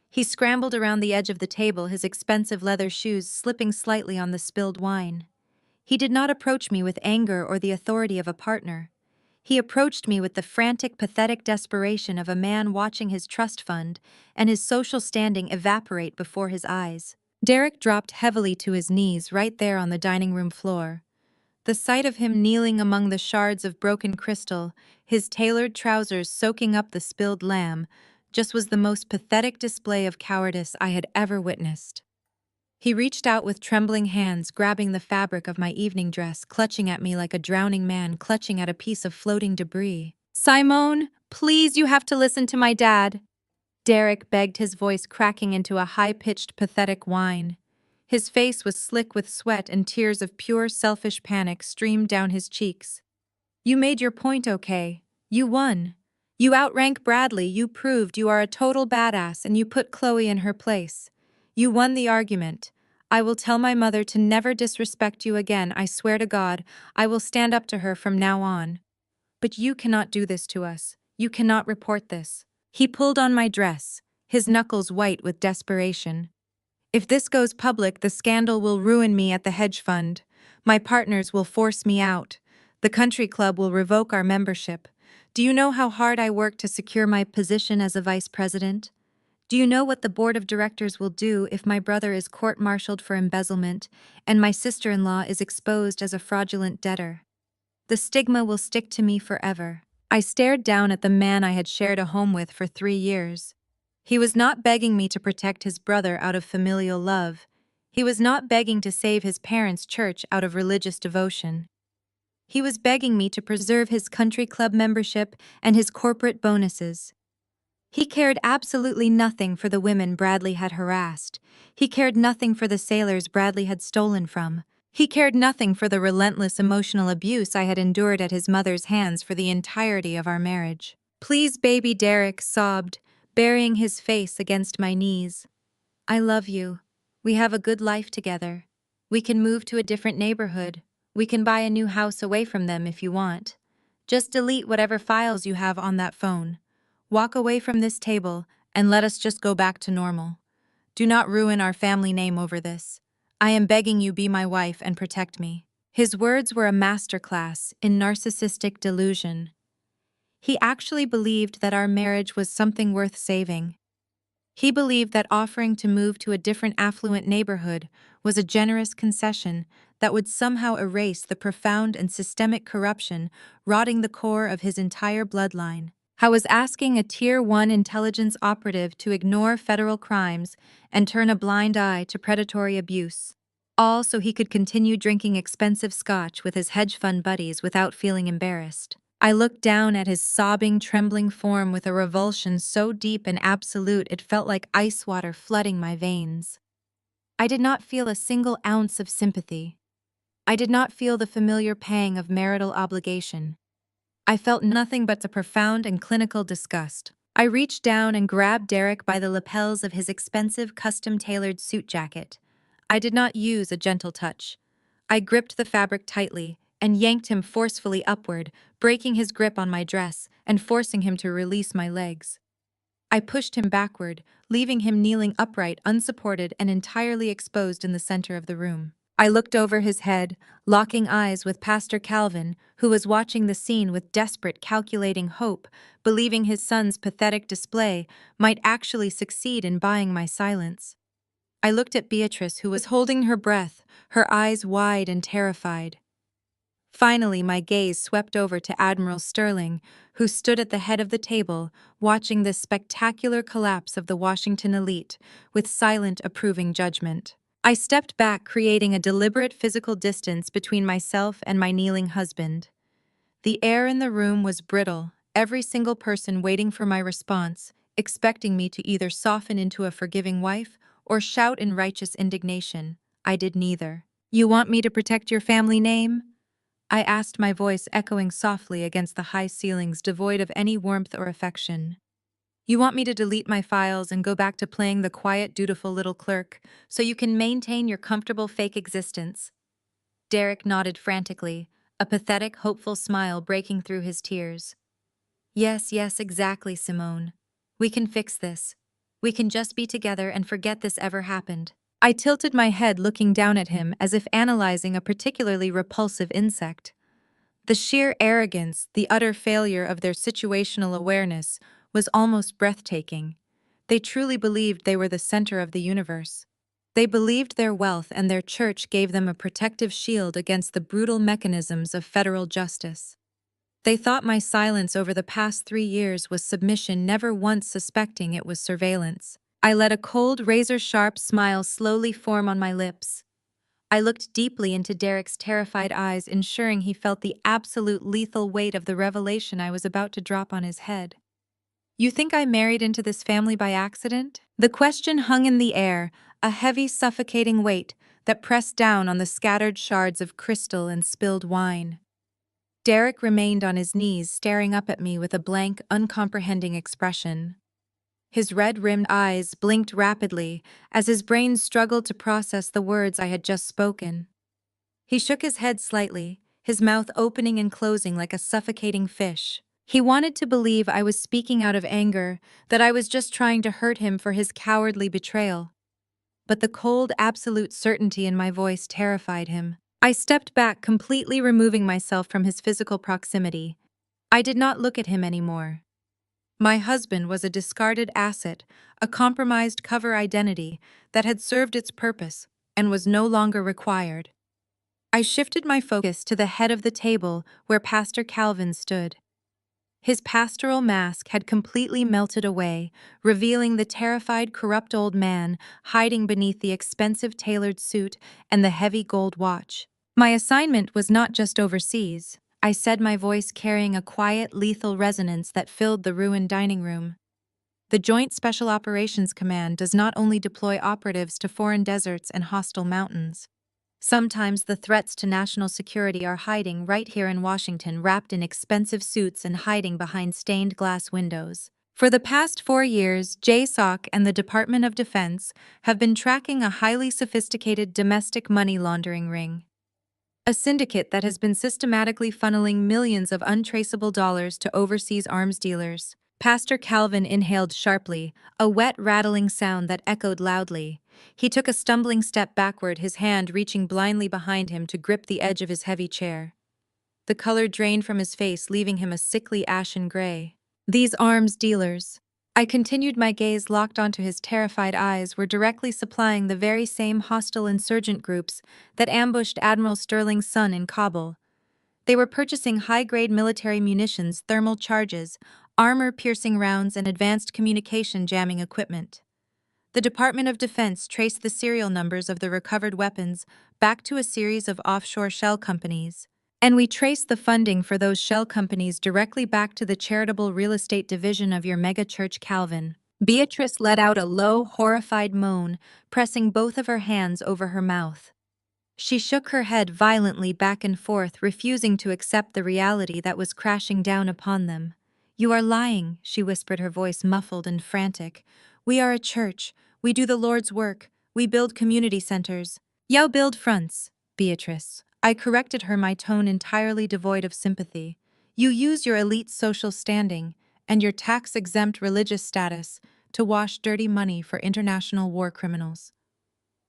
He scrambled around the edge of the table, his expensive leather shoes slipping slightly on the spilled wine. He did not approach me with anger or the authority of a partner. He approached me with the frantic, pathetic desperation of a man watching his trust fund and his social standing evaporate before his eyes. Derek dropped heavily to his knees right there on the dining room floor. The sight of him kneeling among the shards of broken crystal, his tailored trousers soaking up the spilled lamb, just was the most pathetic display of cowardice I had ever witnessed. He reached out with trembling hands, grabbing the fabric of my evening dress, clutching at me like a drowning man clutching at a piece of floating debris. "Simone, please, you have to listen to my dad," Derek begged, his voice cracking into a high-pitched, pathetic whine. His face was slick with sweat and tears of pure, selfish panic streamed down his cheeks. "You made your point, okay? You won. You outrank Bradley, you proved you are a total badass, and you put Chloe in her place. You won the argument. I will tell my mother to never disrespect you again, I swear to God. I will stand up to her from now on. But you cannot do this to us. You cannot report this." He pulled on my dress, his knuckles white with desperation. "If this goes public, the scandal will ruin me at the hedge fund. My partners will force me out. The country club will revoke our membership. Do you know how hard I worked to secure my position as a vice president? Do you know what the board of directors will do if my brother is court-martialed for embezzlement and my sister-in-law is exposed as a fraudulent debtor? The stigma will stick to me forever." I stared down at the man I had shared a home with for 3 years. He was not begging me to protect his brother out of familial love. He was not begging to save his parents' church out of religious devotion. He was begging me to preserve his country club membership and his corporate bonuses. He cared absolutely nothing for the women Bradley had harassed. He cared nothing for the sailors Bradley had stolen from. He cared nothing for the relentless emotional abuse I had endured at his mother's hands for the entirety of our marriage. "Please, baby," Derek sobbed, burying his face against my knees. "I love you. We have a good life together. We can move to a different neighborhood. We can buy a new house away from them if you want. Just delete whatever files you have on that phone. Walk away from this table and let us just go back to normal. Do not ruin our family name over this. I am begging you, be my wife and protect me." His words were a masterclass in narcissistic delusion. He actually believed that our marriage was something worth saving. He believed that offering to move to a different affluent neighborhood was a generous concession that would somehow erase the profound and systemic corruption rotting the core of his entire bloodline. I was asking a Tier 1 intelligence operative to ignore federal crimes and turn a blind eye to predatory abuse, all so he could continue drinking expensive scotch with his hedge fund buddies without feeling embarrassed. I looked down at his sobbing, trembling form with a revulsion so deep and absolute it felt like ice water flooding my veins. I did not feel a single ounce of sympathy. I did not feel the familiar pang of marital obligation. I felt nothing but the profound and clinical disgust. I reached down and grabbed Derek by the lapels of his expensive, custom-tailored suit jacket. I did not use a gentle touch. I gripped the fabric tightly and yanked him forcefully upward, breaking his grip on my dress and forcing him to release my legs. I pushed him backward, leaving him kneeling upright, unsupported, and entirely exposed in the center of the room. I looked over his head, locking eyes with Pastor Calvin, who was watching the scene with desperate, calculating hope, believing his son's pathetic display might actually succeed in buying my silence. I looked at Beatrice, who was holding her breath, her eyes wide and terrified. Finally, my gaze swept over to Admiral Sterling, who stood at the head of the table, watching this spectacular collapse of the Washington elite with silent, approving judgment. I stepped back, creating a deliberate physical distance between myself and my kneeling husband. The air in the room was brittle, every single person waiting for my response, expecting me to either soften into a forgiving wife or shout in righteous indignation. I did neither. "You want me to protect your family name?" I asked, my voice echoing softly against the high ceilings, devoid of any warmth or affection. "You want me to delete my files and go back to playing the quiet, dutiful little clerk so you can maintain your comfortable fake existence?" Derek nodded frantically, a pathetic, hopeful smile breaking through his tears. "Yes, yes, exactly, Simone. We can fix this. We can just be together and forget this ever happened." I tilted my head, looking down at him as if analyzing a particularly repulsive insect. The sheer arrogance, the utter failure of their situational awareness was almost breathtaking. They truly believed they were the center of the universe. They believed their wealth and their church gave them a protective shield against the brutal mechanisms of federal justice. They thought my silence over the past 3 years was submission, never once suspecting it was surveillance. I let a cold, razor-sharp smile slowly form on my lips. I looked deeply into Derek's terrified eyes, ensuring he felt the absolute lethal weight of the revelation I was about to drop on his head. "You think I married into this family by accident?" The question hung in the air, a heavy, suffocating weight that pressed down on the scattered shards of crystal and spilled wine. Derek remained on his knees, staring up at me with a blank, uncomprehending expression. His red-rimmed eyes blinked rapidly as his brain struggled to process the words I had just spoken. He shook his head slightly, his mouth opening and closing like a suffocating fish. He wanted to believe I was speaking out of anger, that I was just trying to hurt him for his cowardly betrayal. But the cold, absolute certainty in my voice terrified him. I stepped back, completely removing myself from his physical proximity. I did not look at him anymore. My husband was a discarded asset, a compromised cover identity that had served its purpose and was no longer required. I shifted my focus to the head of the table where Pastor Calvin stood. His pastoral mask had completely melted away, revealing the terrified, corrupt old man hiding beneath the expensive tailored suit and the heavy gold watch. "My assignment was not just overseas," I said, my voice carrying a quiet, lethal resonance that filled the ruined dining room. "The Joint Special Operations Command does not only deploy operatives to foreign deserts and hostile mountains. Sometimes the threats to national security are hiding right here in Washington, wrapped in expensive suits and hiding behind stained glass windows." For the past 4 years, JSOC and the Department of Defense have been tracking a highly sophisticated domestic money laundering ring. A syndicate that has been systematically funneling millions of untraceable dollars to overseas arms dealers. Pastor Calvin inhaled sharply, a wet, rattling sound that echoed loudly. He took a stumbling step backward, his hand reaching blindly behind him to grip the edge of his heavy chair. The color drained from his face, leaving him a sickly ashen gray. "These arms dealers," I continued, my gaze locked onto his terrified eyes were directly supplying the very same hostile insurgent groups that ambushed Admiral Sterling's son in Kabul. They were purchasing high-grade military munitions, thermal charges, armor-piercing rounds, and advanced communication jamming equipment. The Department of Defense traced the serial numbers of the recovered weapons back to a series of offshore shell companies. And we traced the funding for those shell companies directly back to the charitable real estate division of your megachurch Calvin. Beatrice let out a low, horrified moan, pressing both of her hands over her mouth. She shook her head violently back and forth, refusing to accept the reality that was crashing down upon them. "You are lying," she whispered, her voice muffled and frantic. "We are a church. We do the Lord's work. We build community centers." "You build fronts, Beatrice." I corrected her, my tone entirely devoid of sympathy. "You use your elite social standing and your tax-exempt religious status to wash dirty money for international war criminals.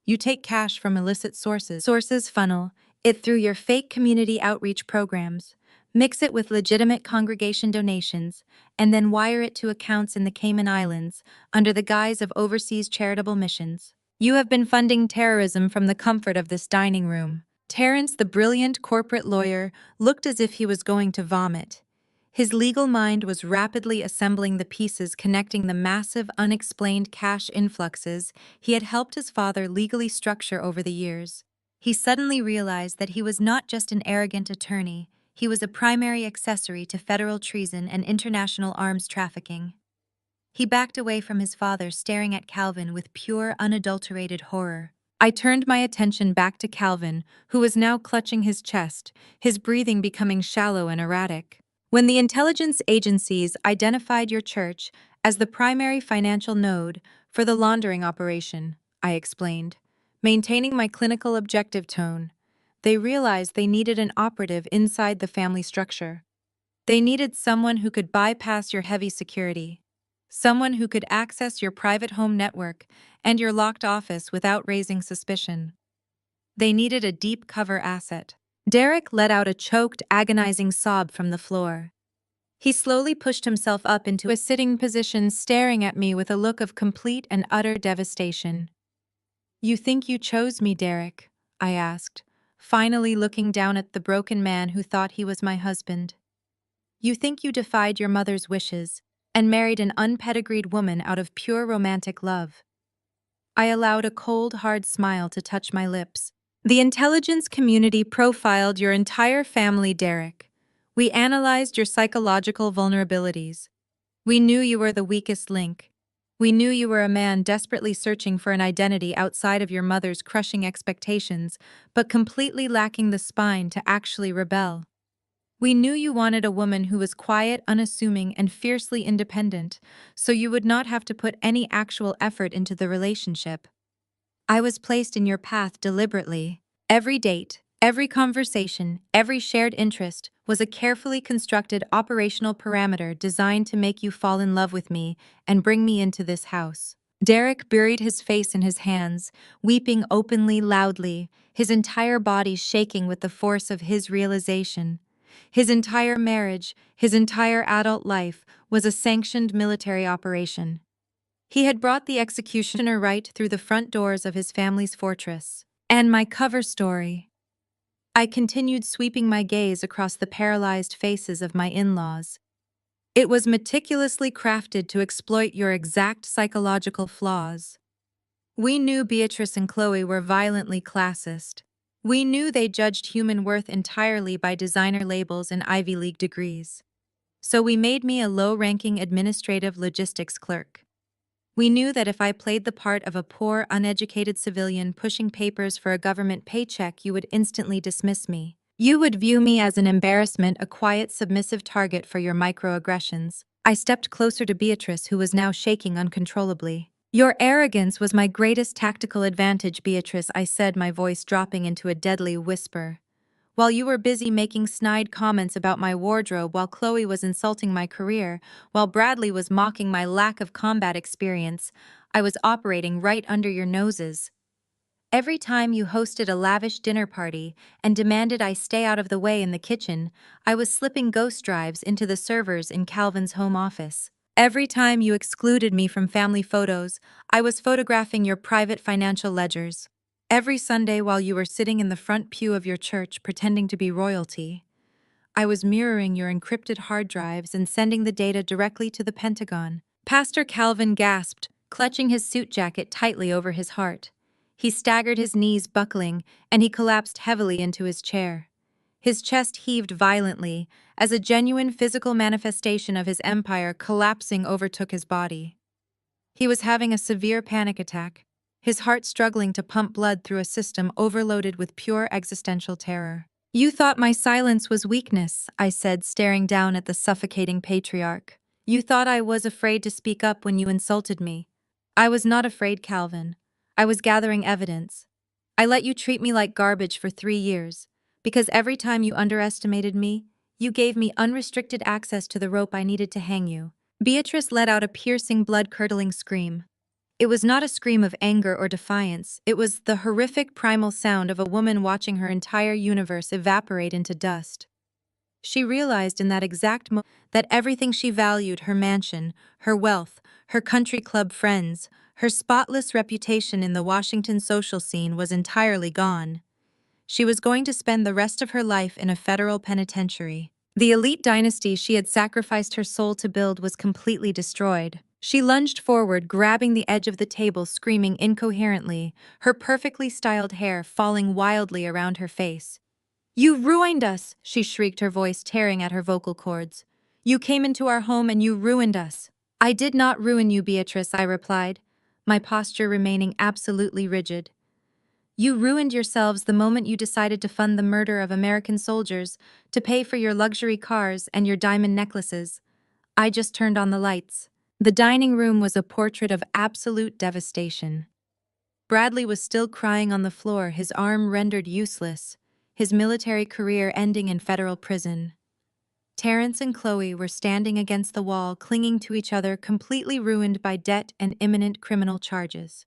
You take cash from illicit sources funnel it through your fake community outreach programs, mix it with legitimate congregation donations, and then wire it to accounts in the Cayman Islands under the guise of overseas charitable missions. You have been funding terrorism from the comfort of this dining room." Terrence, the brilliant corporate lawyer, looked as if he was going to vomit. His legal mind was rapidly assembling the pieces connecting the massive, unexplained cash influxes he had helped his father legally structure over the years. He suddenly realized that he was not just an arrogant attorney, he was a primary accessory to federal treason and international arms trafficking. He backed away from his father, staring at Calvin with pure, unadulterated horror. I turned my attention back to Calvin, who was now clutching his chest, his breathing becoming shallow and erratic. "When the intelligence agencies identified your church as the primary financial node for the laundering operation," I explained, maintaining my clinical objective tone, "they realized they needed an operative inside the family structure. They needed someone who could bypass your heavy security, someone who could access your private home network and your locked office without raising suspicion. They needed a deep cover asset." Derek let out a choked, agonizing sob from the floor. He slowly pushed himself up into a sitting position, staring at me with a look of complete and utter devastation. "You think you chose me, Derek?" I asked, finally looking down at the broken man who thought he was my husband. "You think you defied your mother's wishes and married an unpedigreed woman out of pure romantic love?" I allowed a cold, hard smile to touch my lips. "The intelligence community profiled your entire family, Derek. We analyzed your psychological vulnerabilities. We knew you were the weakest link. We knew you were a man desperately searching for an identity outside of your mother's crushing expectations, but completely lacking the spine to actually rebel. We knew you wanted a woman who was quiet, unassuming, and fiercely independent, so you would not have to put any actual effort into the relationship. I was placed in your path deliberately. Every date, every conversation, every shared interest was a carefully constructed operational parameter designed to make you fall in love with me and bring me into this house." Derek buried his face in his hands, weeping openly, loudly, his entire body shaking with the force of his realization. His entire marriage, his entire adult life, was a sanctioned military operation. He had brought the executioner right through the front doors of his family's fortress. And my cover story. I continued, sweeping my gaze across the paralyzed faces of my in-laws. "It was meticulously crafted to exploit your exact psychological flaws. We knew Beatrice and Chloe were violently classist. We knew they judged human worth entirely by designer labels and Ivy League degrees. So we made me a low-ranking administrative logistics clerk. We knew that if I played the part of a poor, uneducated civilian pushing papers for a government paycheck, you would instantly dismiss me. You would view me as an embarrassment, a quiet, submissive target for your microaggressions." I stepped closer to Beatrice, who was now shaking uncontrollably. "Your arrogance was my greatest tactical advantage, Beatrice," I said, my voice dropping into a deadly whisper. "While you were busy making snide comments about my wardrobe, while Chloe was insulting my career, while Bradley was mocking my lack of combat experience, I was operating right under your noses. Every time you hosted a lavish dinner party and demanded I stay out of the way in the kitchen, I was slipping ghost drives into the servers in Calvin's home office. Every time you excluded me from family photos, I was photographing your private financial ledgers. Every Sunday while you were sitting in the front pew of your church pretending to be royalty, I was mirroring your encrypted hard drives and sending the data directly to the Pentagon. Pastor Calvin gasped, clutching his suit jacket tightly over his heart. He staggered, his knees buckling, and he collapsed heavily into his chair. His chest heaved violently as a genuine physical manifestation of his empire collapsing overtook his body. He was having a severe panic attack, his heart struggling to pump blood through a system overloaded with pure existential terror. "You thought my silence was weakness," I said, staring down at the suffocating patriarch. "You thought I was afraid to speak up when you insulted me. I was not afraid, Calvin. I was gathering evidence. I let you treat me like garbage for 3 years, because every time you underestimated me, you gave me unrestricted access to the rope I needed to hang you." Beatrice let out a piercing, blood-curdling scream. It was not a scream of anger or defiance, it was the horrific primal sound of a woman watching her entire universe evaporate into dust. She realized in that exact moment that everything she valued, her mansion, her wealth, her country club friends, her spotless reputation in the Washington social scene was entirely gone. She was going to spend the rest of her life in a federal penitentiary. The elite dynasty she had sacrificed her soul to build was completely destroyed. She lunged forward, grabbing the edge of the table, screaming incoherently, her perfectly styled hair falling wildly around her face. "You ruined us!" she shrieked, her voice tearing at her vocal cords. "You came into our home and you ruined us." "I did not ruin you, Beatrice," I replied, my posture remaining absolutely rigid. "You ruined yourselves the moment you decided to fund the murder of American soldiers, to pay for your luxury cars and your diamond necklaces. I just turned on the lights." The dining room was a portrait of absolute devastation. Bradley was still crying on the floor, his arm rendered useless, his military career ending in federal prison. Terrence and Chloe were standing against the wall, clinging to each other, completely ruined by debt and imminent criminal charges.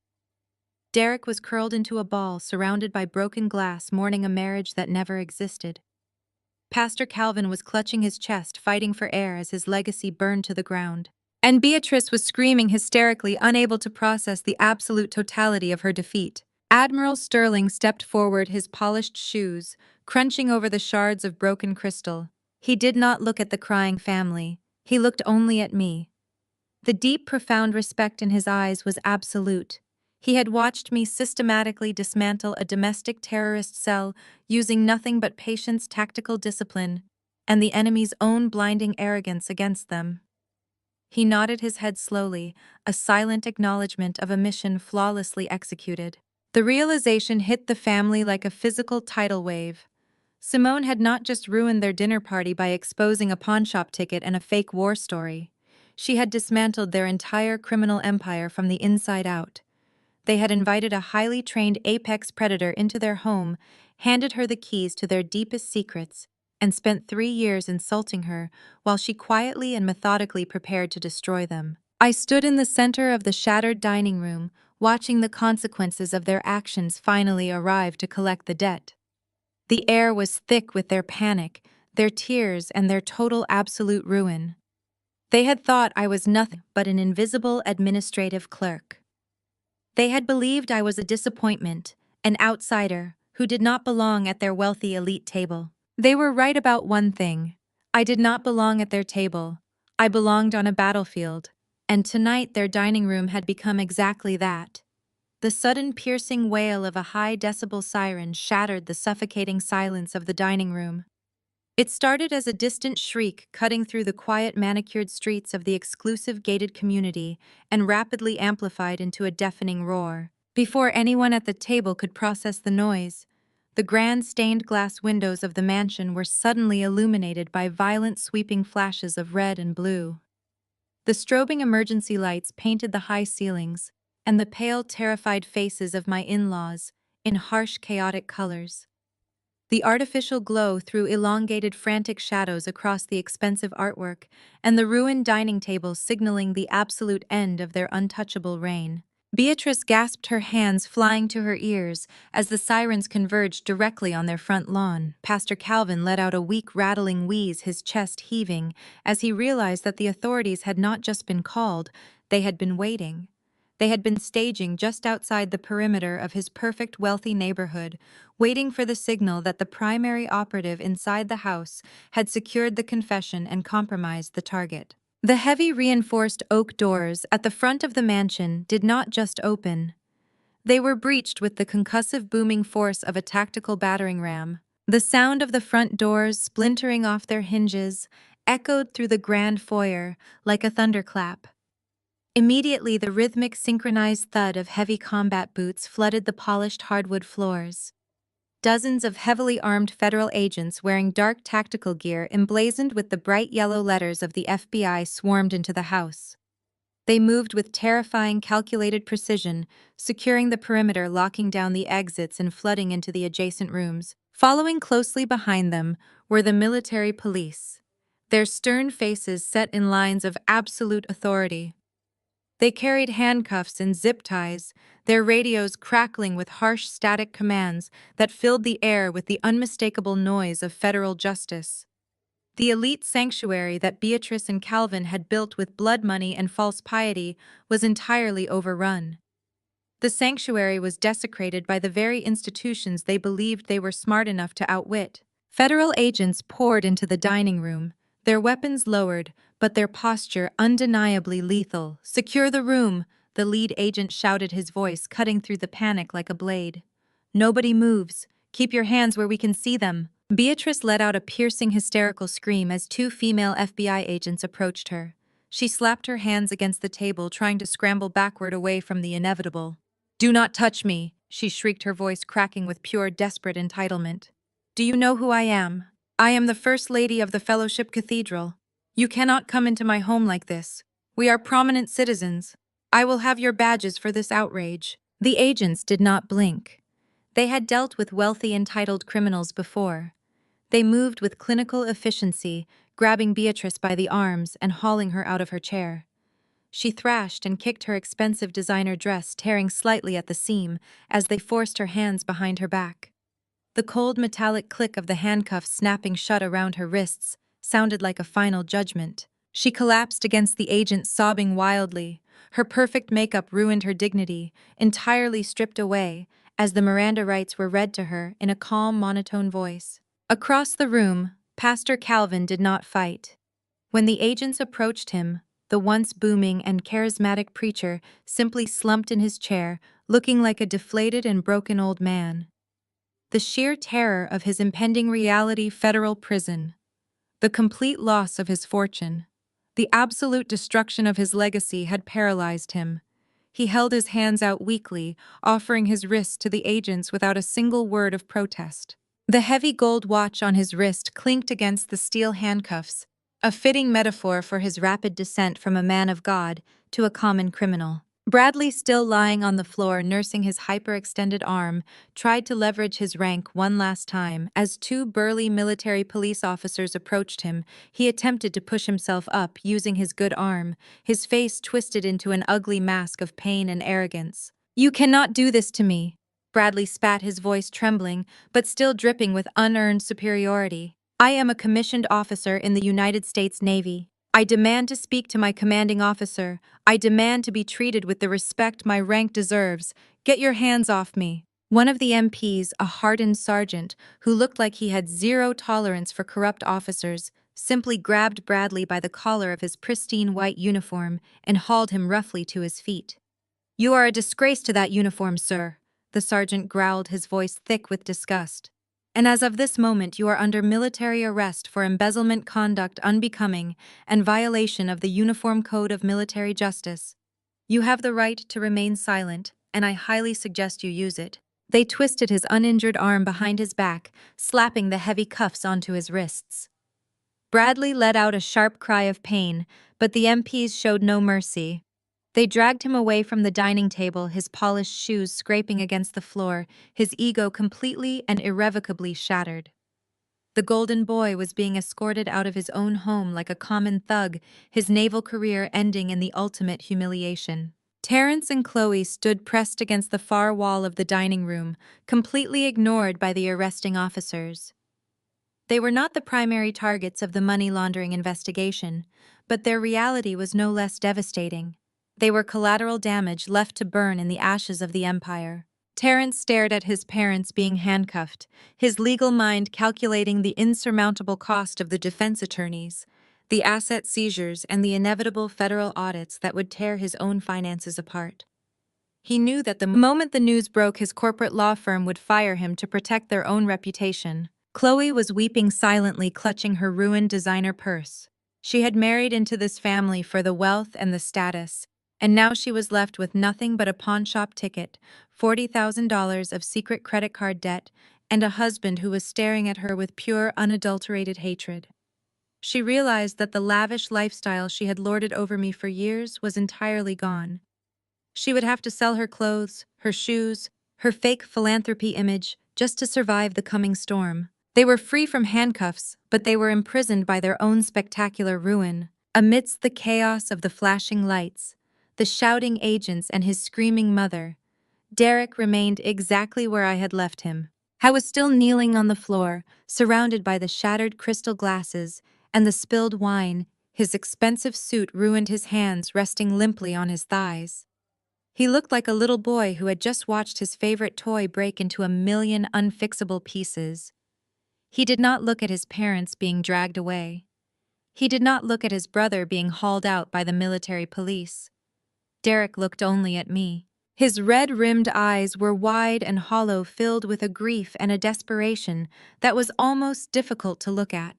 Derek was curled into a ball, surrounded by broken glass, mourning a marriage that never existed. Pastor Calvin was clutching his chest, fighting for air as his legacy burned to the ground. And Beatrice was screaming hysterically, unable to process the absolute totality of her defeat. Admiral Sterling stepped forward, his polished shoes crunching over the shards of broken crystal. He did not look at the crying family. He looked only at me. The deep, profound respect in his eyes was absolute. He had watched me systematically dismantle a domestic terrorist cell using nothing but patience, tactical discipline, and the enemy's own blinding arrogance against them. He nodded his head slowly, a silent acknowledgement of a mission flawlessly executed. The realization hit the family like a physical tidal wave. Simone had not just ruined their dinner party by exposing a pawnshop ticket and a fake war story. She had dismantled their entire criminal empire from the inside out. They had invited a highly trained apex predator into their home, handed her the keys to their deepest secrets, and spent 3 years insulting her while she quietly and methodically prepared to destroy them. I stood in the center of the shattered dining room, watching the consequences of their actions finally arrive to collect the debt. The air was thick with their panic, their tears, and their total absolute ruin. They had thought I was nothing but an invisible administrative clerk. They had believed I was a disappointment, an outsider, who did not belong at their wealthy elite table. They were right about one thing. I did not belong at their table. I belonged on a battlefield. And tonight their dining room had become exactly that. The sudden piercing wail of a high-decibel siren shattered the suffocating silence of the dining room. It started as a distant shriek cutting through the quiet, manicured streets of the exclusive gated community and rapidly amplified into a deafening roar. Before anyone at the table could process the noise, the grand stained glass windows of the mansion were suddenly illuminated by violent, sweeping flashes of red and blue. The strobing emergency lights painted the high ceilings, and the pale, terrified faces of my in-laws in harsh, chaotic colors. The artificial glow threw elongated, frantic shadows across the expensive artwork, and the ruined dining table signaling the absolute end of their untouchable reign. Beatrice gasped, her hands flying to her ears as the sirens converged directly on their front lawn. Pastor Calvin let out a weak, rattling wheeze, his chest heaving, as he realized that the authorities had not just been called, they had been waiting. They had been staging just outside the perimeter of his perfect, wealthy neighborhood, waiting for the signal that the primary operative inside the house had secured the confession and compromised the target. The heavy reinforced oak doors at the front of the mansion did not just open. They were breached with the concussive booming force of a tactical battering ram. The sound of the front doors splintering off their hinges echoed through the grand foyer like a thunderclap. Immediately, the rhythmic, synchronized thud of heavy combat boots flooded the polished hardwood floors. Dozens of heavily armed federal agents wearing dark tactical gear emblazoned with the bright yellow letters of the FBI swarmed into the house. They moved with terrifying, calculated precision, securing the perimeter, locking down the exits, and flooding into the adjacent rooms. Following closely behind them were the military police, their stern faces set in lines of absolute authority. They carried handcuffs and zip ties, their radios crackling with harsh static commands that filled the air with the unmistakable noise of federal justice. The elite sanctuary that Beatrice and Calvin had built with blood money and false piety was entirely overrun. The sanctuary was desecrated by the very institutions they believed they were smart enough to outwit. Federal agents poured into the dining room, their weapons lowered, but their posture undeniably lethal. "Secure the room," the lead agent shouted, his voice cutting through the panic like a blade. "Nobody moves. Keep your hands where we can see them." Beatrice let out a piercing, hysterical scream as two female FBI agents approached her. She slapped her hands against the table, trying to scramble backward away from the inevitable. "Do not touch me," she shrieked, her voice cracking with pure, desperate entitlement. "Do you know who I am? I am the First Lady of the Fellowship Cathedral. You cannot come into my home like this. We are prominent citizens. I will have your badges for this outrage." The agents did not blink. They had dealt with wealthy, entitled criminals before. They moved with clinical efficiency, grabbing Beatrice by the arms and hauling her out of her chair. She thrashed and kicked her expensive designer dress, tearing slightly at the seam as they forced her hands behind her back. The cold metallic click of the handcuffs snapping shut around her wrists sounded like a final judgment. She collapsed against the agent, sobbing wildly. Her perfect makeup ruined her dignity, entirely stripped away, as the Miranda rights were read to her in a calm, monotone voice. Across the room, Pastor Calvin did not fight. When the agents approached him, the once booming and charismatic preacher simply slumped in his chair, looking like a deflated and broken old man. The sheer terror of his impending reality, federal prison, the complete loss of his fortune, the absolute destruction of his legacy had paralyzed him. He held his hands out weakly, offering his wrists to the agents without a single word of protest. The heavy gold watch on his wrist clinked against the steel handcuffs, a fitting metaphor for his rapid descent from a man of God to a common criminal. Bradley, still lying on the floor nursing his hyperextended arm, tried to leverage his rank one last time. As two burly military police officers approached him, he attempted to push himself up using his good arm, his face twisted into an ugly mask of pain and arrogance. "You cannot do this to me," Bradley spat, his voice trembling, but still dripping with unearned superiority. "I am a commissioned officer in the United States Navy. I demand to speak to my commanding officer. I demand to be treated with the respect my rank deserves. Get your hands off me." One of the MPs, a hardened sergeant who looked like he had zero tolerance for corrupt officers, simply grabbed Bradley by the collar of his pristine white uniform and hauled him roughly to his feet. "You are a disgrace to that uniform, sir," the sergeant growled, his voice thick with disgust. "And as of this moment you are under military arrest for embezzlement, conduct unbecoming, and violation of the Uniform Code of Military Justice. You have the right to remain silent, and I highly suggest you use it." They twisted his uninjured arm behind his back, slapping the heavy cuffs onto his wrists. Bradley let out a sharp cry of pain, but the MPs showed no mercy. They dragged him away from the dining table, his polished shoes scraping against the floor, his ego completely and irrevocably shattered. The golden boy was being escorted out of his own home like a common thug, his naval career ending in the ultimate humiliation. Terence and Chloe stood pressed against the far wall of the dining room, completely ignored by the arresting officers. They were not the primary targets of the money laundering investigation, but their reality was no less devastating. They were collateral damage left to burn in the ashes of the empire. Terence stared at his parents being handcuffed, his legal mind calculating the insurmountable cost of the defense attorneys, the asset seizures, and the inevitable federal audits that would tear his own finances apart. He knew that the moment the news broke, his corporate law firm would fire him to protect their own reputation. Chloe was weeping silently, clutching her ruined designer purse. She had married into this family for the wealth and the status, and now she was left with nothing but a pawnshop ticket, $40,000 of secret credit card debt, and a husband who was staring at her with pure, unadulterated hatred. She realized that the lavish lifestyle she had lorded over me for years was entirely gone. She would have to sell her clothes, her shoes, her fake philanthropy image, just to survive the coming storm. They were free from handcuffs, but they were imprisoned by their own spectacular ruin. Amidst the chaos of the flashing lights, the shouting agents, and his screaming mother, Derek remained exactly where I had left him. I was still kneeling on the floor, surrounded by the shattered crystal glasses and the spilled wine. His expensive suit ruined his hands, resting limply on his thighs. He looked like a little boy who had just watched his favorite toy break into a million unfixable pieces. He did not look at his parents being dragged away. He did not look at his brother being hauled out by the military police. Derek looked only at me. His red-rimmed eyes were wide and hollow, filled with a grief and a desperation that was almost difficult to look at.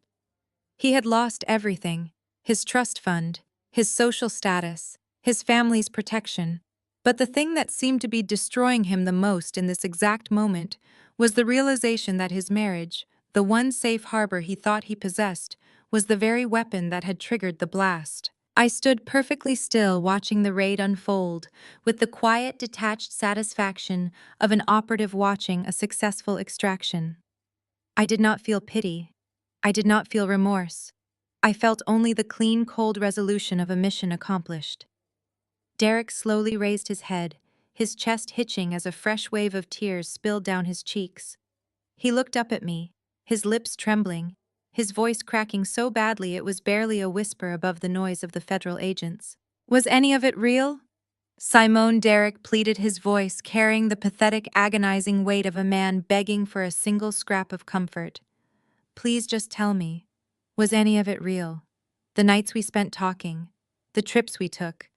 He had lost everything: his trust fund, his social status, his family's protection. But the thing that seemed to be destroying him the most in this exact moment was the realization that his marriage, the one safe harbor he thought he possessed, was the very weapon that had triggered the blast. I stood perfectly still, watching the raid unfold, with the quiet, detached satisfaction of an operative watching a successful extraction. I did not feel pity. I did not feel remorse. I felt only the clean, cold resolution of a mission accomplished. Derek slowly raised his head, his chest hitching as a fresh wave of tears spilled down his cheeks. He looked up at me, his lips trembling, his voice cracking so badly it was barely a whisper above the noise of the federal agents. "Was any of it real?" Simone, Derek pleaded, his voice carrying the pathetic, agonizing weight of a man begging for a single scrap of comfort. "Please just tell me, was any of it real? The nights we spent talking, the trips we took.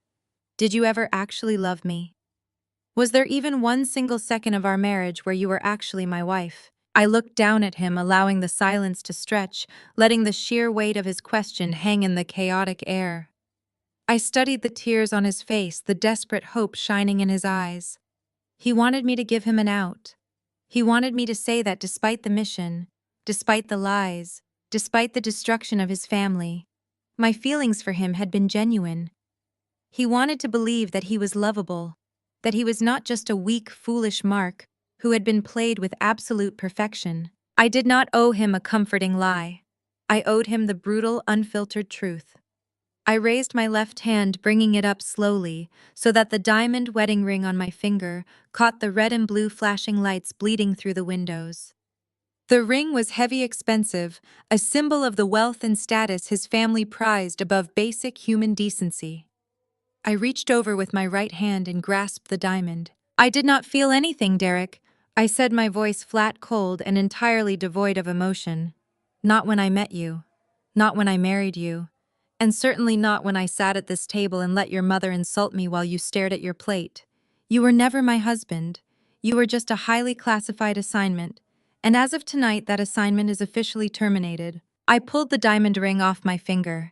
Did you ever actually love me? Was there even one single second of our marriage where you were actually my wife?" I looked down at him, allowing the silence to stretch, letting the sheer weight of his question hang in the chaotic air. I studied the tears on his face, the desperate hope shining in his eyes. He wanted me to give him an out. He wanted me to say that despite the mission, despite the lies, despite the destruction of his family, my feelings for him had been genuine. He wanted to believe that he was lovable, that he was not just a weak, foolish mark who had been played with absolute perfection. I did not owe him a comforting lie. I owed him the brutal, unfiltered truth. I raised my left hand, bringing it up slowly, so that the diamond wedding ring on my finger caught the red and blue flashing lights bleeding through the windows. The ring was heavy, expensive, a symbol of the wealth and status his family prized above basic human decency. I reached over with my right hand and grasped the diamond. "I did not feel anything, Derek," I said, my voice flat, cold, and entirely devoid of emotion. "Not when I met you. Not when I married you. And certainly not when I sat at this table and let your mother insult me while you stared at your plate. You were never my husband. You were just a highly classified assignment. And as of tonight, that assignment is officially terminated." I pulled the diamond ring off my finger.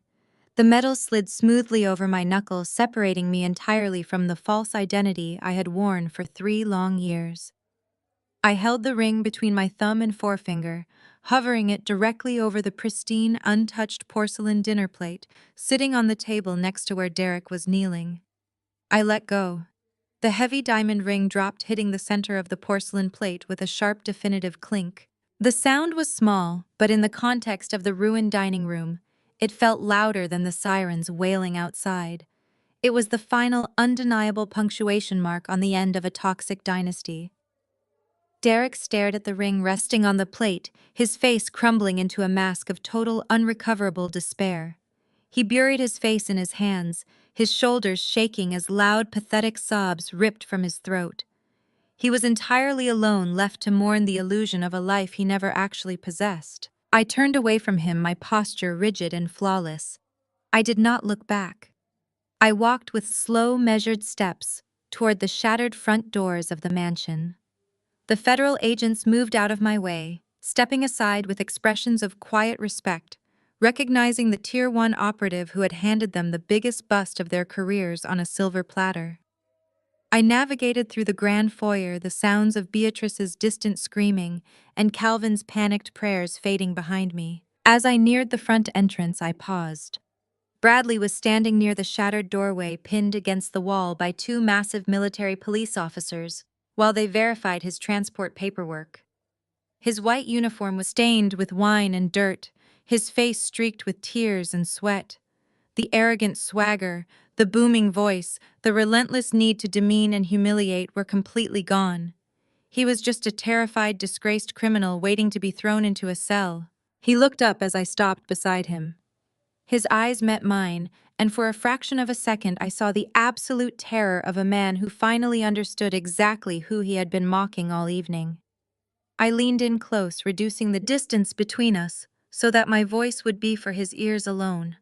The metal slid smoothly over my knuckles, separating me entirely from the false identity I had worn for 3 long years. I held the ring between my thumb and forefinger, hovering it directly over the pristine, untouched porcelain dinner plate sitting on the table next to where Derek was kneeling. I let go. The heavy diamond ring dropped, hitting the center of the porcelain plate with a sharp, definitive clink. The sound was small, but in the context of the ruined dining room, it felt louder than the sirens wailing outside. It was the final, undeniable punctuation mark on the end of a toxic dynasty. Derek stared at the ring resting on the plate, his face crumbling into a mask of total, unrecoverable despair. He buried his face in his hands, his shoulders shaking as loud, pathetic sobs ripped from his throat. He was entirely alone, left to mourn the illusion of a life he never actually possessed. I turned away from him, my posture rigid and flawless. I did not look back. I walked with slow, measured steps toward the shattered front doors of the mansion. The federal agents moved out of my way, stepping aside with expressions of quiet respect, recognizing the Tier 1 operative who had handed them the biggest bust of their careers on a silver platter. I navigated through the grand foyer, the sounds of Beatrice's distant screaming and Calvin's panicked prayers fading behind me. As I neared the front entrance, I paused. Bradley was standing near the shattered doorway, pinned against the wall by two massive military police officers, while they verified his transport paperwork. His white uniform was stained with wine and dirt, his face streaked with tears and sweat. The arrogant swagger, the booming voice, the relentless need to demean and humiliate were completely gone. He was just a terrified, disgraced criminal waiting to be thrown into a cell. He looked up as I stopped beside him. His eyes met mine, and for a fraction of a second I saw the absolute terror of a man who finally understood exactly who he had been mocking all evening. I leaned in close, reducing the distance between us so that my voice would be for his ears alone.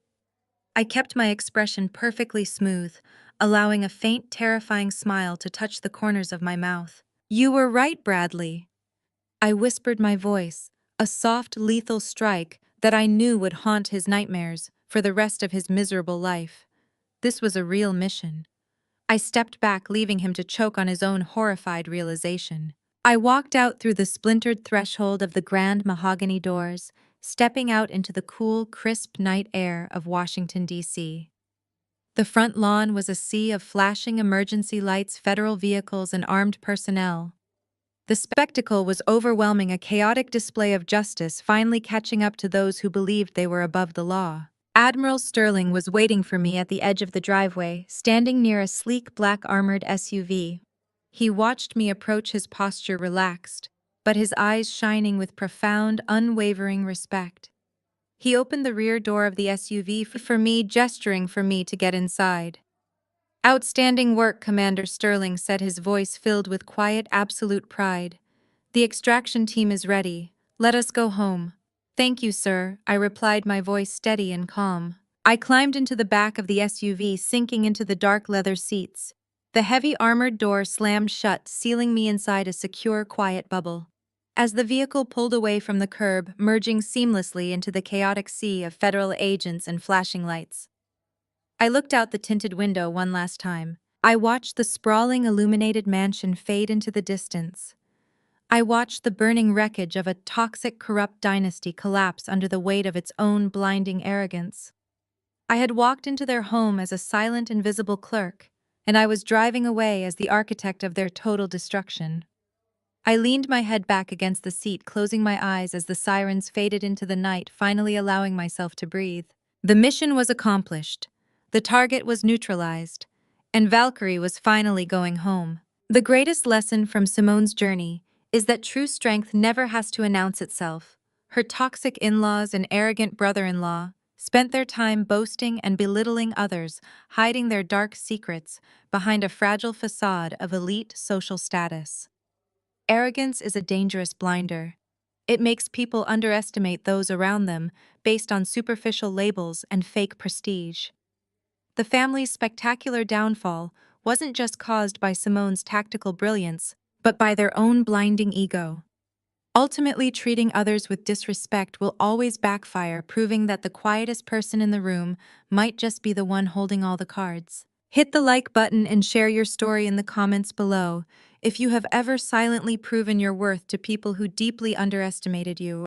I kept my expression perfectly smooth, allowing a faint, terrifying smile to touch the corners of my mouth. "You were right, Bradley," I whispered, my voice, a soft, lethal strike that I knew would haunt his nightmares for the rest of his miserable life. This was a real mission. I stepped back, leaving him to choke on his own horrified realization. I walked out through the splintered threshold of the grand mahogany doors, stepping out into the cool, crisp night air of Washington, D.C. The front lawn was a sea of flashing emergency lights, federal vehicles, and armed personnel. The spectacle was overwhelming, a chaotic display of justice finally catching up to those who believed they were above the law. Admiral Sterling was waiting for me at the edge of the driveway, standing near a sleek black armored SUV. He watched me approach, his posture relaxed, but his eyes shining with profound, unwavering respect. He opened the rear door of the SUV for me, gesturing for me to get inside. "Outstanding work, Commander," Sterling said, his voice filled with quiet, absolute pride. "The extraction team is ready. Let us go home." "Thank you, sir," I replied, my voice steady and calm. I climbed into the back of the SUV, sinking into the dark leather seats. The heavy armored door slammed shut, sealing me inside a secure, quiet bubble. As the vehicle pulled away from the curb, merging seamlessly into the chaotic sea of federal agents and flashing lights, I looked out the tinted window one last time. I watched the sprawling, illuminated mansion fade into the distance. I watched the burning wreckage of a toxic, corrupt dynasty collapse under the weight of its own blinding arrogance. I had walked into their home as a silent, invisible clerk, and I was driving away as the architect of their total destruction. I leaned my head back against the seat, closing my eyes as the sirens faded into the night, finally allowing myself to breathe. The mission was accomplished. The target was neutralized, and Valkyrie was finally going home. The greatest lesson from Simone's journey is that true strength never has to announce itself. Her toxic in-laws and arrogant brother-in-law spent their time boasting and belittling others, hiding their dark secrets behind a fragile facade of elite social status. Arrogance is a dangerous blinder. It makes people underestimate those around them based on superficial labels and fake prestige. The family's spectacular downfall wasn't just caused by Simone's tactical brilliance, but by their own blinding ego. Ultimately, treating others with disrespect will always backfire, proving that the quietest person in the room might just be the one holding all the cards. Hit the like button and share your story in the comments below if you have ever silently proven your worth to people who deeply underestimated you.